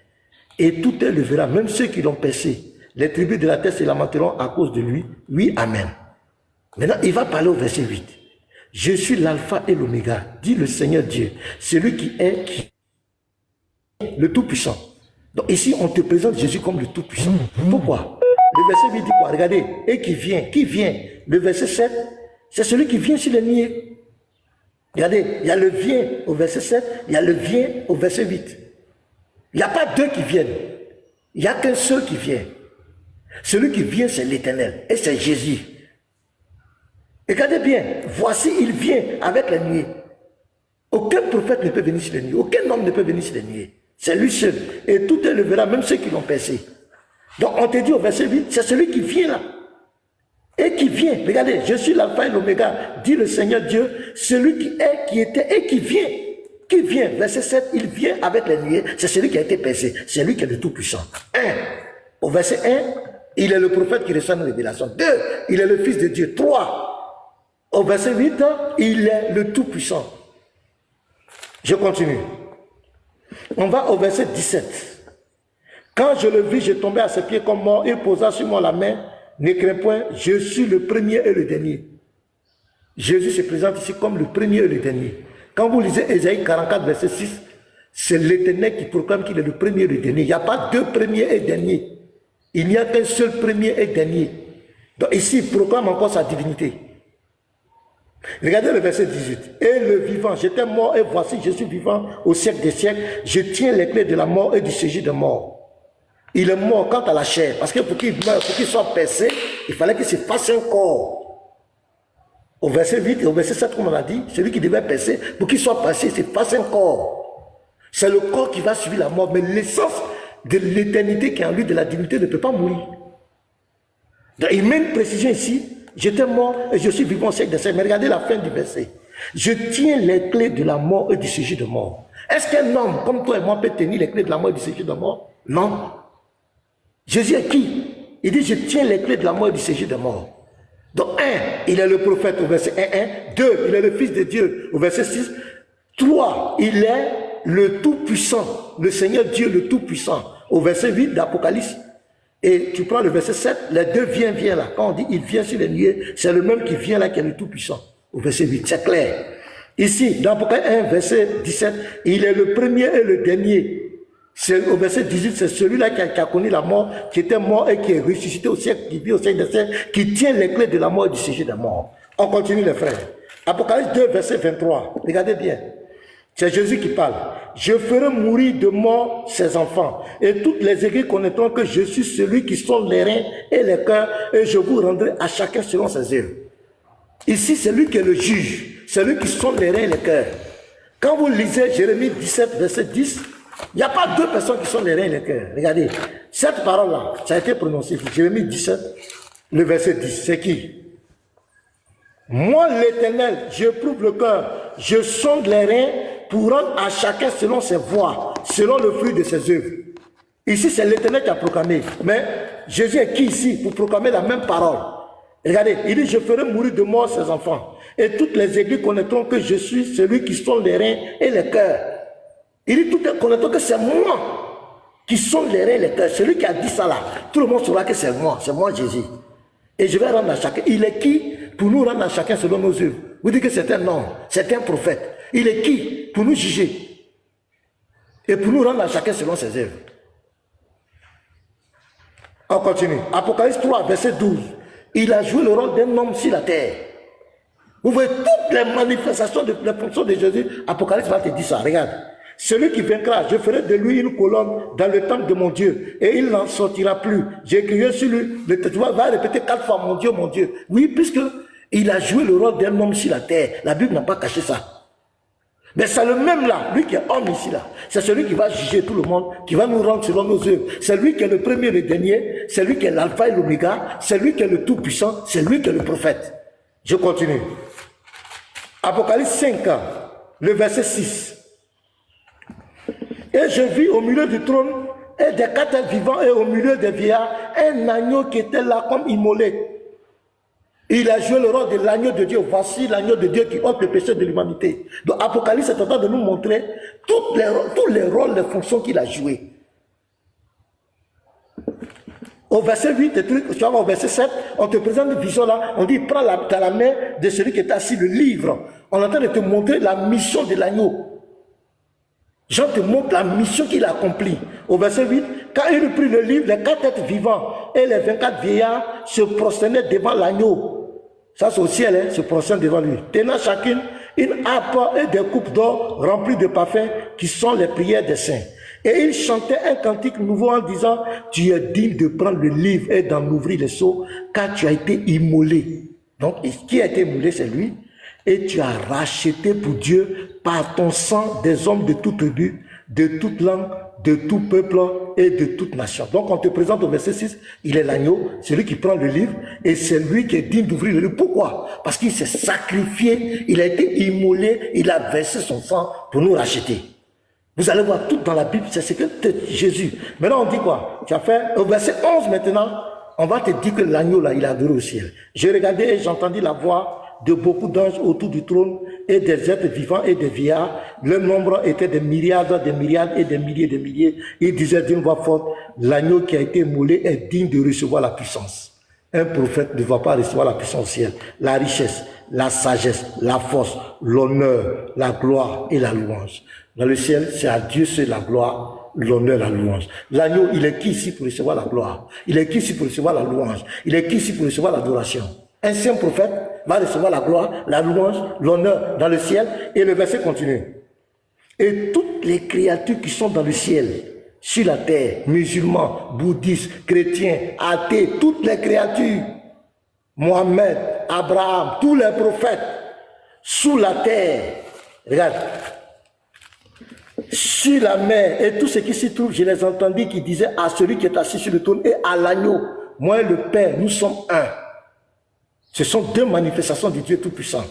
Et tout œil le verra, même ceux qui l'ont percé. Les tribus de la terre se lamenteront à cause de lui. Oui, amen. Maintenant, il va parler au verset 8. Je suis l'alpha et l'oméga, dit le Seigneur Dieu, celui qui est le Tout-Puissant. Donc ici, on te présente Jésus comme le Tout-Puissant. Pourquoi? Le verset 8 dit quoi? Regardez, et qui vient. Le verset 7, c'est celui qui vient sur les nuées. Regardez, il y a le vient au verset 7, il y a le vient au verset 8. Il n'y a pas deux qui viennent. Il n'y a qu'un seul qui vient. Celui qui vient, c'est l'Éternel. Et c'est Jésus. Regardez bien, voici, il vient avec la nuée. Aucun prophète ne peut venir sur les nuées. Aucun homme ne peut venir sur les nuées. C'est lui seul. Et tout le verra, même ceux qui l'ont percé. Donc on te dit au verset 8, c'est celui qui vient là. Et qui vient. Regardez, je suis l'alpha et l'oméga, dit le Seigneur Dieu, celui qui est, qui était et qui vient. Qui vient? Verset 7, il vient avec les nuées. C'est celui qui a été percé. C'est lui qui est le Tout-Puissant. 1. Au verset 1, il est le prophète qui reçoit une révélation. 2. Il est le Fils de Dieu. 3. Au verset 8, il est le Tout-Puissant. Je continue. On va au verset 17. Quand je le vis, je tombais à ses pieds comme mort. Il posa sur moi la main. Ne crains point, je suis le premier et le dernier. Jésus se présente ici comme le premier et le dernier. Quand vous lisez Ésaïe 44, verset 6, c'est l'Éternel qui proclame qu'il est le premier et le dernier. Il n'y a pas deux premiers et derniers. Il n'y a qu'un seul premier et dernier. Donc ici, il proclame encore sa divinité. Regardez le verset 18. Et le vivant, j'étais mort et voici, je suis vivant au siècle des siècles. Je tiens les clés de la mort et du séjour de mort. Il est mort quant à la chair. Parce que pour qu'il meure, pour qu'il soit percé, il fallait qu'il se fasse un corps. Au verset 8 et au verset 7, comme on a dit, celui qui devait percer, pour qu'il soit percé, il se fasse un corps. C'est le corps qui va suivre la mort. Mais l'essence de l'éternité qui est en lui, de la divinité, ne peut pas mourir. Donc il met une précision ici. J'étais mort et je suis vivant au siècle des siècles. Mais regardez la fin du verset. Je tiens les clés de la mort et du séjour de mort. Est-ce qu'un homme comme toi et moi peut tenir les clés de la mort et du séjour de mort? Non. Jésus est qui? Il dit, je tiens les clés de la mort et du séjour de mort. Donc, 1, il est le prophète au verset 1. 2, il est le Fils de Dieu au verset 6. 3, il est le Tout-Puissant, le Seigneur Dieu, le Tout-Puissant, au verset 8 d'Apocalypse. Et tu prends le verset 7, les deux vient là. Quand on dit il vient sur les nuées, c'est le même qui vient là qui est le Tout-Puissant, au verset 8, c'est clair. Ici, dans Apocalypse 1, verset 17, il est le premier et le dernier. Au verset 18, c'est celui-là qui a connu la mort, qui était mort et qui est ressuscité au siècle, qui vit au siècle des siècles, qui tient les clés de la mort et du séjour de la mort. On continue les frères. Apocalypse 2, verset 23. Regardez bien. C'est Jésus qui parle. Je ferai mourir de mort ses enfants. Et toutes les églises connaîtront que je suis celui qui sonde les reins et les cœurs, et je vous rendrai à chacun selon ses œuvres. Ici, c'est lui qui est le juge. C'est lui qui sonde les reins et les cœurs. Quand vous lisez Jérémie 17, verset 10, il n'y a pas deux personnes qui sont les reins et les cœurs. Regardez, cette parole-là, ça a été prononcée. Jérémie 17, le verset 10, c'est qui? Moi, l'Éternel, je prouve le cœur, je sonde les reins pour rendre à chacun selon ses voies, selon le fruit de ses œuvres. Ici, c'est l'Éternel qui a proclamé. Mais Jésus est qui ici pour proclamer la même parole? Regardez, il dit, je ferai mourir de mort ses enfants. Et toutes les églises connaîtront que je suis celui qui sonde les reins et les cœurs. Il dit, tout le monde connaît que c'est moi qui sont les reins et les cœurs. Celui qui a dit ça là, tout le monde saura que c'est moi Jésus. Et je vais rendre à chacun. Il est qui pour nous rendre à chacun selon nos œuvres? Vous dites que c'est un homme, c'est un prophète. Il est qui pour nous juger et pour nous rendre à chacun selon ses œuvres? On continue. Apocalypse 3, verset 12. Il a joué le rôle d'un homme sur la terre. Vous voyez toutes les manifestations de la fonction de Jésus. Apocalypse va te dire ça. Regarde. Celui qui vaincra, je ferai de lui une colonne dans le temple de mon Dieu, et il n'en sortira plus. J'écrirai sur lui, tu va répéter 4 fois, mon Dieu, mon Dieu. Oui, puisque il a joué le rôle d'un homme sur la terre. La Bible n'a pas caché ça. Mais c'est le même là, lui qui est homme ici là. C'est celui qui va juger tout le monde, qui va nous rendre selon nos œuvres. C'est lui qui est le premier et le dernier, c'est lui qui est l'alpha et l'oméga, c'est lui qui est le tout-puissant, c'est lui qui est le prophète. Je continue. Apocalypse 5, le verset 6. Et je vis au milieu du trône et des 4 vivants et au milieu des vieillards un agneau qui était là comme immolé. Il a joué le rôle de l'agneau de Dieu. Voici l'agneau de Dieu qui ôte le péché de l'humanité. Donc Apocalypse est en train de nous montrer tous les rôles, les fonctions qu'il a jouées. Au verset 8, tu vois, au verset 7, on te présente une vision là, on dit prends dans la main de celui qui est assis le livre. On est en train de te montrer la mission de l'agneau. Jean te montre la mission qu'il a accomplie. Au verset 8, quand il prit le livre, les 4 êtres vivants et les 24 vieillards se prosternaient devant l'agneau. Ça c'est au ciel, hein, se prosternent devant lui. Tenant chacune une harpe et des coupes d'or remplies de parfums qui sont les prières des saints. Et il chantait un cantique nouveau en disant, tu es digne de prendre le livre et d'en ouvrir les sceaux, car tu as été immolé. Donc, qui a été immolé, c'est lui. Et tu as racheté pour Dieu par ton sang des hommes de toute tribu, de toute langue, de tout peuple et de toute nation. Donc, on te présente au verset 6, il est l'agneau, c'est lui qui prend le livre, et c'est lui qui est digne d'ouvrir le livre. Pourquoi? Parce qu'il s'est sacrifié, il a été immolé, il a versé son sang pour nous racheter. Vous allez voir tout dans la Bible, c'est ce que Jésus. Maintenant, on dit quoi? Tu as fait, au verset 11 maintenant, on va te dire que l'agneau là, il a adoré au ciel. J'ai regardé et j'ai entendu la voix de beaucoup d'anges autour du trône et des êtres vivants et des vieillards. Le nombre était des myriades et des milliers. Ils disaient d'une voix forte, l'agneau qui a été moulé est digne de recevoir la puissance. Un prophète ne va pas recevoir la puissance au ciel, la richesse, la sagesse, la force, l'honneur, la gloire et la louange. Dans le ciel, c'est à Dieu seul la gloire, l'honneur, la louange. L'agneau, il est qui ici pour recevoir la gloire? Il est qui ici pour recevoir la louange? Il est qui ici pour recevoir l'adoration? Un saint prophète va recevoir la gloire, la louange, l'honneur dans le ciel. Et le verset continue. Et toutes les créatures qui sont dans le ciel, sur la terre, musulmans, bouddhistes, chrétiens, athées, toutes les créatures, Mohamed, Abraham, tous les prophètes, sous la terre, regarde, sur la mer et tout ce qui s'y trouve, je les entendis qui disaient à celui qui est assis sur le trône et à l'agneau, moi et le Père, nous sommes un. Ce sont deux manifestations du Dieu Tout-Puissant.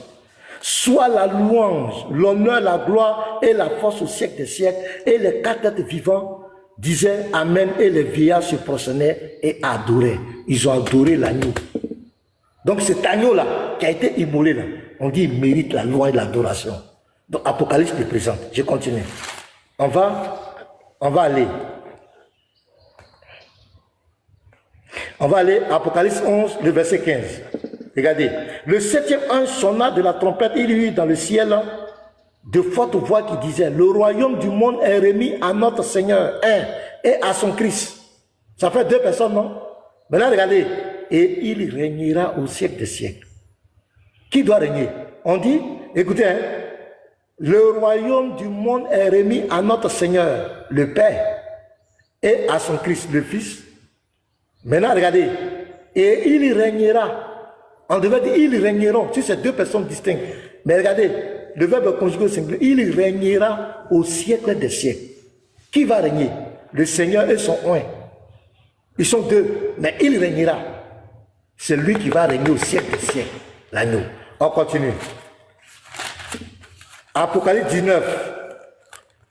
Soit la louange, l'honneur, la gloire et la force au siècle des siècles. Et les 4 êtres vivants disaient Amen et les vieillards se prosternaient et adoraient. Ils ont adoré l'agneau. Donc cet agneau-là, qui a été immolé là, on dit il mérite la louange et l'adoration. Donc Apocalypse le présente. Je continue. On va aller. On va aller Apocalypse 11, le verset 15. Regardez. Le 7e ange sonna de la trompette, il y eut dans le ciel de fortes voix qui disaient, le royaume du monde est remis à notre Seigneur, et à son Christ. Ça fait 2 personnes, non? Maintenant, regardez. Et il régnera au siècle des siècles. Qui doit régner? On dit, écoutez, hein, le royaume du monde est remis à notre Seigneur, le Père, et à son Christ, le Fils. Maintenant, regardez. Et il régnera. On devait dire, ils régneront. Si c'est 2 personnes distinctes. Mais regardez, le verbe conjugué au singulier, il régnera au siècle des siècles. Qui va régner? Le Seigneur et son oint. Ils sont 2, mais il régnera. C'est lui qui va régner au siècle des siècles. L'agneau. On continue. Apocalypse 19,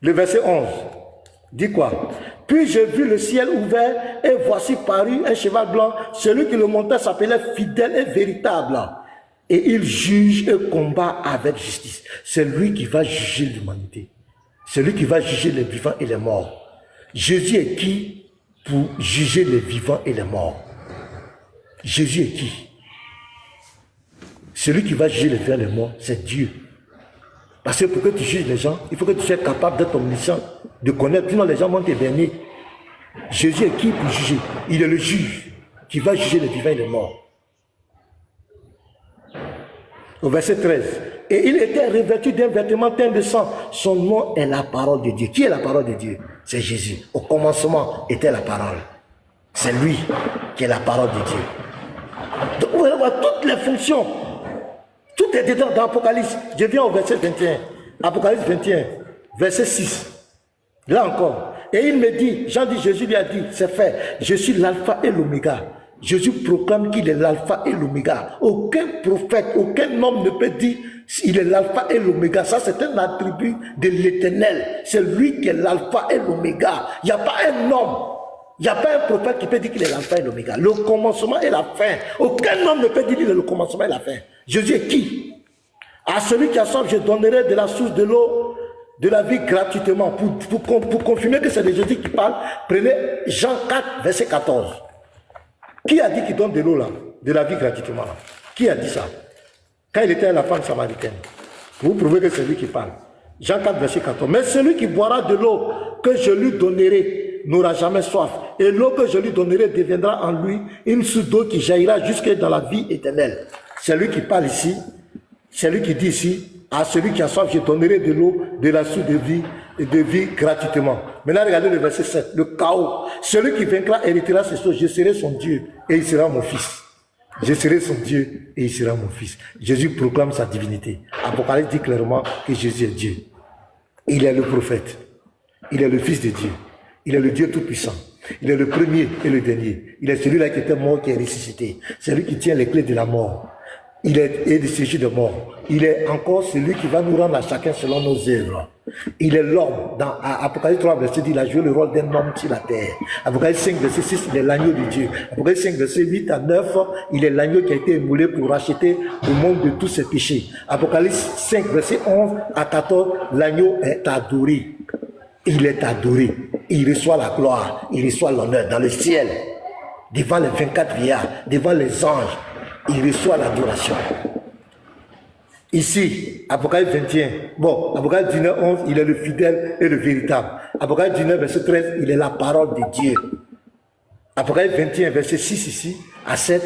le verset 11. Dit quoi? Puis j'ai vu le ciel ouvert et voici paru un cheval blanc. Celui qui le montait s'appelait fidèle et véritable. Et il juge et combat avec justice. C'est lui qui va juger l'humanité. C'est lui qui va juger les vivants et les morts. Jésus est qui pour juger les vivants et les morts? Jésus est qui? Celui qui va juger les vivants et les morts, c'est Dieu. Parce que pour que tu juges les gens, il faut que tu sois capable d'être omniscient, de connaître, sinon les gens vont t'éberner. Jésus est qui pour juger? Il est le juge qui va juger les vivants et les morts. Au verset 13. Et il était revêtu d'un vêtement teint de sang. Son nom est la parole de Dieu. Qui est la parole de Dieu? C'est Jésus. Au commencement était la parole. C'est lui qui est la parole de Dieu. Donc vous allez voir toutes les fonctions. Tout est dedans dans Apocalypse. Je viens au verset 21. Apocalypse 21, verset 6. Là encore. Et il me dit, Jean dit, Jésus lui a dit, c'est fait. Je suis l'alpha et l'oméga. Jésus proclame qu'il est l'alpha et l'oméga. Aucun prophète, aucun homme ne peut dire il est l'alpha et l'oméga. Ça, c'est un attribut de l'éternel. C'est lui qui est l'alpha et l'oméga. Il n'y a pas un homme, il n'y a pas un prophète qui peut dire qu'il est l'alpha et l'oméga. Le commencement et la fin. Aucun homme ne peut dire qu'il est le commencement et la fin. Jésus est qui? À celui qui a soif, je donnerai de la source de l'eau de la vie gratuitement. Pour confirmer que c'est de Jésus qui parle, prenez Jean 4, verset 14. Qui a dit qu'il donne de l'eau là, de la vie gratuitement là? Qui a dit ça? Quand il était à la femme samaritaine. Vous prouvez que c'est lui qui parle. Jean 4, verset 14. Mais celui qui boira de l'eau que je lui donnerai n'aura jamais soif. Et l'eau que je lui donnerai deviendra en lui une source d'eau qui jaillira jusque dans la vie éternelle. C'est lui qui parle ici. C'est lui qui dit ici, à celui qui a soif, je donnerai de l'eau, de la source de vie gratuitement. Maintenant, regardez le verset 7, le chaos. Celui qui vaincra héritera ces choses. Je serai son Dieu et il sera mon fils. Je serai son Dieu et il sera mon fils. Jésus proclame sa divinité. Apocalypse dit clairement que Jésus est Dieu. Il est le prophète. Il est le fils de Dieu. Il est le Dieu tout-puissant. Il est le premier et le dernier. Il est celui-là qui était mort, qui est ressuscité. C'est lui qui tient les clés de la mort. Il est du séjour de mort. Il est encore celui qui va nous rendre à chacun selon nos œuvres. Il est l'homme. Dans Apocalypse 3, verset 10, il a joué le rôle d'un homme sur la terre. Apocalypse 5, verset 6, il est l'agneau de Dieu. Apocalypse 5, verset 8 à 9, il est l'agneau qui a été émoulé pour racheter le monde de tous ses péchés. Apocalypse 5, verset 11 à 14, l'agneau est adoré. Il est adoré. Il reçoit la gloire, il reçoit l'honneur dans le ciel, devant les 24 vieillards, devant les anges. Il reçoit l'adoration. Ici, Apocalypse 21, Apocalypse 19, 11, il est le fidèle et le véritable. Apocalypse 19, verset 13, il est la parole de Dieu. Apocalypse 21, verset 6 ici, à 7,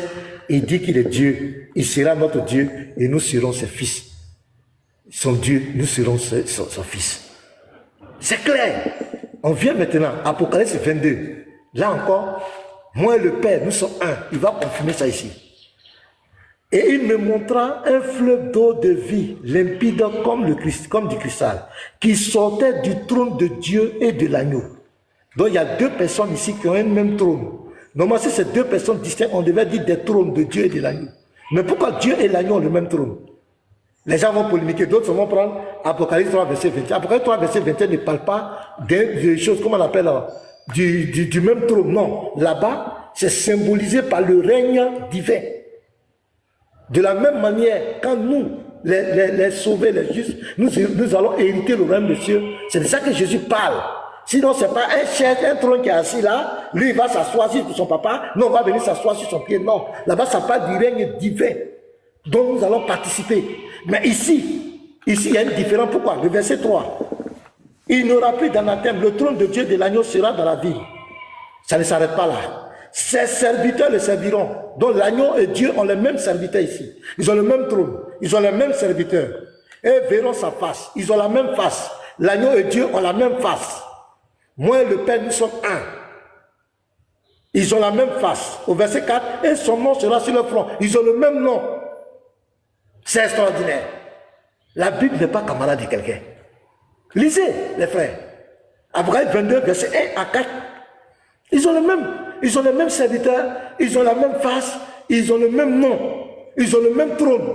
il dit qu'il est Dieu. Il sera notre Dieu et nous serons ses fils. Son Dieu, nous serons son fils. C'est clair. On vient maintenant, Apocalypse 22. Là encore, moi et le Père, nous sommes un. Il va confirmer ça ici. Et il me montra un fleuve d'eau de vie, limpide comme du cristal, qui sortait du trône de Dieu et de l'agneau. Donc il y a deux personnes ici qui ont un même trône. Normalement, si ces deux personnes distinctes, on devait dire des trônes de Dieu et de l'agneau. Mais pourquoi Dieu et l'agneau ont le même trône? Les gens vont polémiquer, d'autres vont prendre Apocalypse 3, verset 21. Apocalypse 3, verset 21 ne parle pas des choses, comment on appelle, du même trône. Non, là-bas, c'est symbolisé par le règne divin. De la même manière, quand nous, les sauvés, les justes, nous allons hériter le royaume de Dieu, c'est de ça que Jésus parle. Sinon, ce n'est pas un chef, un trône qui est assis là, lui il va s'asseoir sur son papa, non, on va venir s'asseoir sur son pied, non. Là-bas, ça parle du règne divin dont nous allons participer. Mais ici, il y a une différence. Pourquoi? Le verset 3. Il n'y aura plus d'anathème. Le trône de Dieu de l'agneau sera dans la ville. Ça ne s'arrête pas là. Ses serviteurs le serviront. Donc l'agneau et Dieu ont les mêmes serviteurs ici. Ils ont le même trône. Ils ont les mêmes serviteurs. Et verront sa face. Ils ont la même face. L'agneau et Dieu ont la même face. Moi et le Père, nous sommes un. Ils ont la même face. Au verset 4, et son nom sera sur le front. Ils ont le même nom. C'est extraordinaire. La Bible n'est pas camarade de quelqu'un. Lisez, les frères. Apocalypse 22, verset 1 à 4. Ils ont les mêmes serviteurs, ils ont la même face, ils ont le même nom, ils ont le même trône.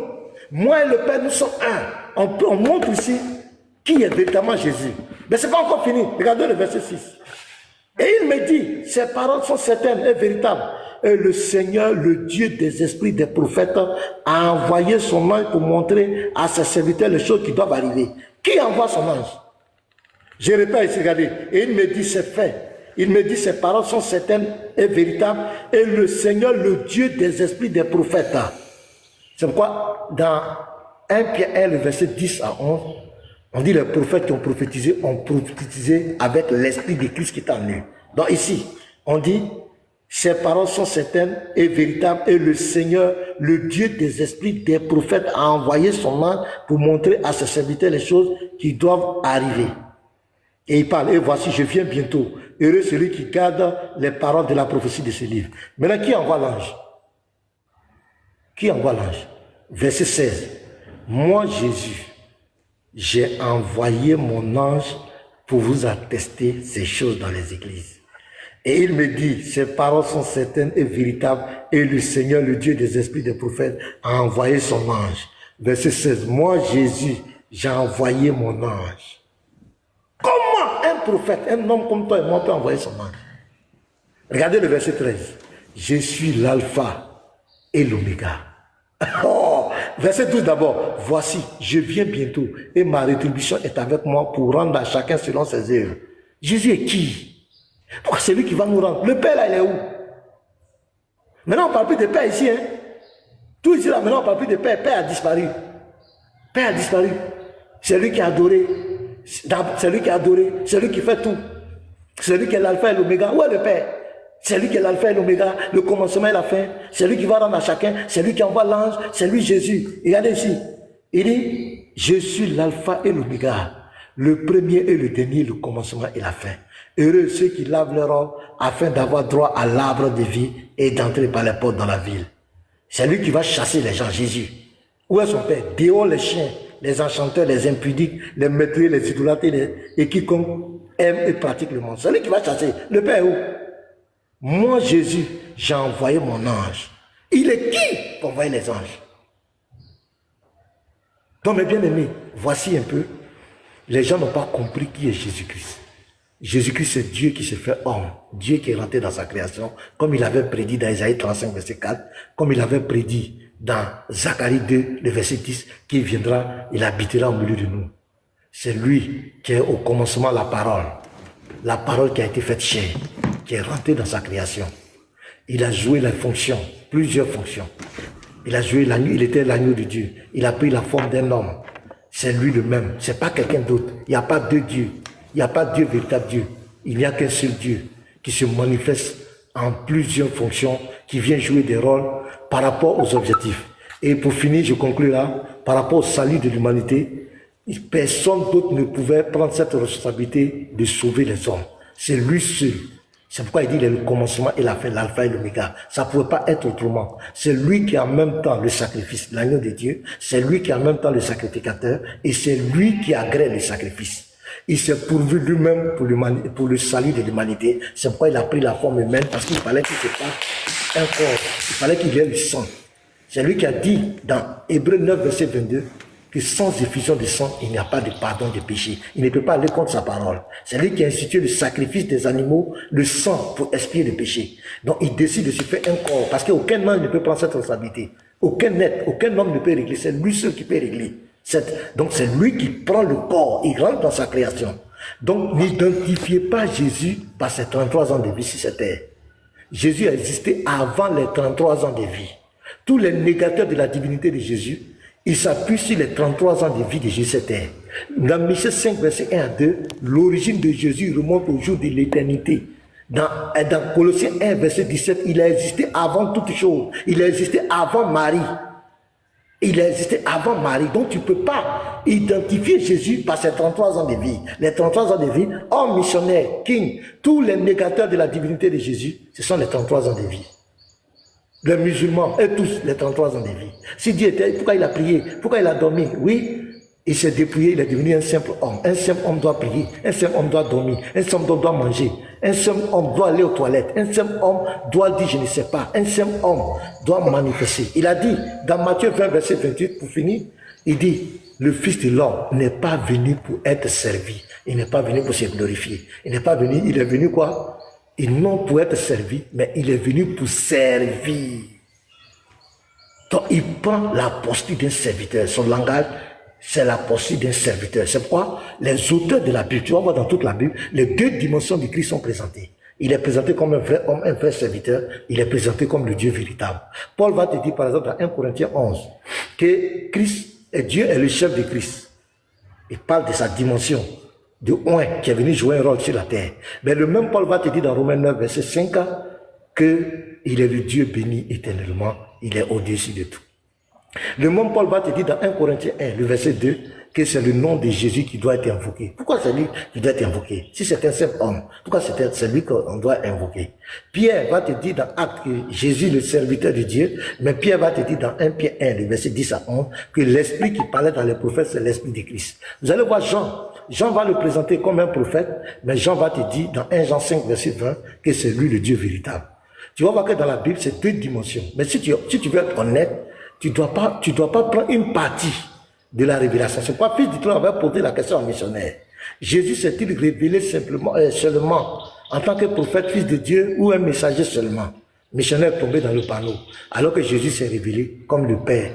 Moi et le Père, nous sommes un. On montre ici qui est véritablement Jésus. Mais ce n'est pas encore fini. Regardez le verset 6. Et il me dit, ces paroles sont certaines et véritables. Et le Seigneur, le Dieu des esprits des prophètes, a envoyé son ange pour montrer à ses serviteurs les choses qui doivent arriver. Qui envoie son ange? Je répète ici, regardez. Et il me dit, c'est fait. Il me dit, ces paroles sont certaines et véritables. Et le Seigneur, le Dieu des esprits des prophètes. C'est pourquoi, dans 1 Pierre 1, le verset 10 à 11, on dit les prophètes qui ont prophétisé avec l'esprit de Christ qui est en eux. Donc ici, on dit, ces paroles sont certaines et véritables. Et le Seigneur, le Dieu des esprits des prophètes, a envoyé son ange pour montrer à ses serviteurs les choses qui doivent arriver. Et il parle, et voici, je viens bientôt. Heureux celui qui garde les paroles de la prophétie de ce livre. Maintenant, qui envoie l'ange? Qui envoie l'ange? Verset 16. Moi, Jésus, j'ai envoyé mon ange pour vous attester ces choses dans les églises. Et il me dit, ces paroles sont certaines et véritables, et le Seigneur, le Dieu des esprits des prophètes, a envoyé son ange. Verset 16. Moi, Jésus, j'ai envoyé mon ange. Comment un prophète, un homme comme toi et moi peut envoyer son ange? Regardez le verset 13. Je suis l'alpha et l'oméga. Oh, verset 12 d'abord. Voici, je viens bientôt et ma rétribution est avec moi pour rendre à chacun selon ses œuvres. Jésus est qui? Pourquoi c'est lui qui va nous rendre? Le Père là, il est où? Maintenant on ne parle plus de Père ici. Hein? Tout ici là, maintenant on ne parle plus de Père. Père a disparu. Père a disparu. C'est lui qui a adoré. C'est lui qui a adoré, c'est lui qui fait tout. C'est lui qui est l'alpha et l'oméga. Où est le Père? C'est lui qui est l'alpha et l'oméga, le commencement et la fin. C'est lui qui va rendre à chacun, c'est lui qui envoie l'ange, c'est lui Jésus. Et regardez ici, il dit, je suis l'alpha et l'oméga, le premier et le dernier, le commencement et la fin. Heureux ceux qui lavent leur robe afin d'avoir droit à l'arbre de vie et d'entrer par les portes dans la ville. C'est lui qui va chasser les gens, Jésus. Où est son Père? Dehors les chiens, les enchanteurs, les impudiques, les meurtriers, les idolâtres et quiconque aime et pratique le monde. C'est lui qui va chasser. Le Père est où? Moi, Jésus, j'ai envoyé mon ange. Il est qui pour envoyer les anges? Donc, mes bien-aimés, voici un peu, les gens n'ont pas compris qui est Jésus-Christ. Jésus-Christ, c'est Dieu qui s'est fait homme, Dieu qui est rentré dans sa création, comme il avait prédit dans Isaïe 35, verset 4, comme il avait prédit dans Zacharie 2, le verset 10, qu'il viendra, il habitera au milieu de nous. C'est lui qui est au commencement la parole qui a été faite chair, qui est rentré dans sa création. Il a joué les fonctions, plusieurs fonctions. Il a joué l'agneau, il était l'agneau de Dieu. Il a pris la forme d'un homme. C'est lui le même, c'est pas quelqu'un d'autre. Il n'y a pas deux dieux. Il n'y a pas Dieu, véritable Dieu. Il n'y a qu'un seul Dieu qui se manifeste en plusieurs fonctions, qui vient jouer des rôles par rapport aux objectifs. Et pour finir, je conclue là, par rapport au salut de l'humanité, personne d'autre ne pouvait prendre cette responsabilité de sauver les hommes. C'est lui seul. C'est pourquoi il dit il est le commencement et la fin, l'alpha et l'oméga. Ça ne pouvait pas être autrement. C'est lui qui est en même temps le sacrifice, l'agneau de Dieu. C'est lui qui est en même temps le sacrificateur. Et c'est lui qui agrée le sacrifice. Il s'est pourvu lui-même pour le salut de l'humanité. C'est pourquoi il a pris la forme humaine, parce qu'il fallait qu'il se fasse un corps. Il fallait qu'il y ait le sang. C'est lui qui a dit dans Hébreux 9, verset 22, que sans effusion de sang, il n'y a pas de pardon des péchés. Il ne peut pas aller contre sa parole. C'est lui qui a institué le sacrifice des animaux, le sang pour expier le péché. Donc il décide de se faire un corps, parce qu'aucun homme ne peut prendre cette responsabilité. Aucun homme ne peut régler. C'est lui seul qui peut régler. Donc c'est lui qui prend le corps, il rentre dans sa création. Donc n'identifiez pas Jésus par ses 33 ans de vie sur cette terre. Jésus a existé avant les 33 ans de vie. Tous les négateurs de la divinité de Jésus, ils s'appuient sur les 33 ans de vie de Jésus sur cette terre. Dans Michée 5, verset 1 à 2, l'origine de Jésus remonte au jour de l'éternité. Dans Colossiens 1, verset 17, il a existé avant toute chose. Il a existé avant Marie. Il a existé avant Marie. Donc tu ne peux pas identifier Jésus par ses 33 ans de vie. Les 33 ans de vie, homme, missionnaire, king, tous les négateurs de la divinité de Jésus, ce sont les 33 ans de vie. Les musulmans, et tous les 33 ans de vie. Si Dieu était, pourquoi il a prié? Pourquoi il a dormi? Oui, il s'est dépouillé, il est devenu un simple homme. Un simple homme doit prier, un simple homme doit dormir, un simple homme doit manger, un simple homme doit aller aux toilettes, un simple homme doit dire je ne sais pas, un simple homme doit manifester. Il a dit, dans Matthieu 20, verset 28, pour finir, il dit, le Fils de l'homme n'est pas venu pour être servi, il n'est pas venu pour se glorifier, il n'est pas venu, il est venu quoi? Et non pour être servi, mais il est venu pour servir. Donc il prend la posture d'un serviteur, son langage, c'est la posture d'un serviteur. C'est pourquoi les auteurs de la Bible, tu vas voir dans toute la Bible, les deux dimensions du Christ sont présentées. Il est présenté comme un vrai homme, un vrai serviteur. Il est présenté comme le Dieu véritable. Paul va te dire par exemple dans 1 Corinthiens 11 que Christ et Dieu est le chef de Christ. Il parle de sa dimension de oint qui est venu jouer un rôle sur la terre. Mais le même Paul va te dire dans Romains 9, verset 5 qu'il est le Dieu béni éternellement. Il est au-dessus de tout. Le même Paul va te dire dans 1 Corinthiens 1, le verset 2, que c'est le nom de Jésus qui doit être invoqué. Pourquoi c'est lui qui doit être invoqué? Si c'est un simple homme, pourquoi c'est lui qu'on doit invoquer? Pierre va te dire dans Actes que Jésus est le serviteur de Dieu, mais Pierre va te dire dans 1 Pierre 1, le verset 10 à 11, que l'esprit qui parlait dans les prophètes, c'est l'esprit de Christ. Vous allez voir Jean. Jean va le présenter comme un prophète, mais Jean va te dire dans 1 Jean 5, verset 20, que c'est lui le Dieu véritable. Tu vas voir que dans la Bible, c'est deux dimensions. Mais si tu veux être honnête, tu dois pas prendre une partie de la révélation. C'est pas fils du tout, on va poser la question au missionnaire. Jésus s'est-il révélé seulement en tant que prophète, fils de Dieu, ou un messager seulement? Missionnaire tombé dans le panneau. Alors que Jésus s'est révélé comme le Père.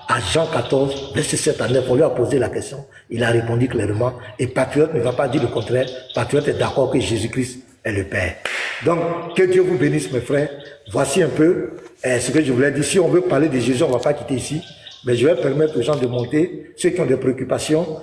À Jean 14, verset 7 à 9, on lui a posé la question. Il a répondu clairement. Et Patriote ne va pas dire le contraire. Patriote est d'accord que Jésus-Christ est le Père. Donc, que Dieu vous bénisse, mes frères. Voici un peu ce que je voulais dire. Si on veut parler de Jésus, on ne va pas quitter ici. Mais je vais permettre aux gens de monter, ceux qui ont des préoccupations.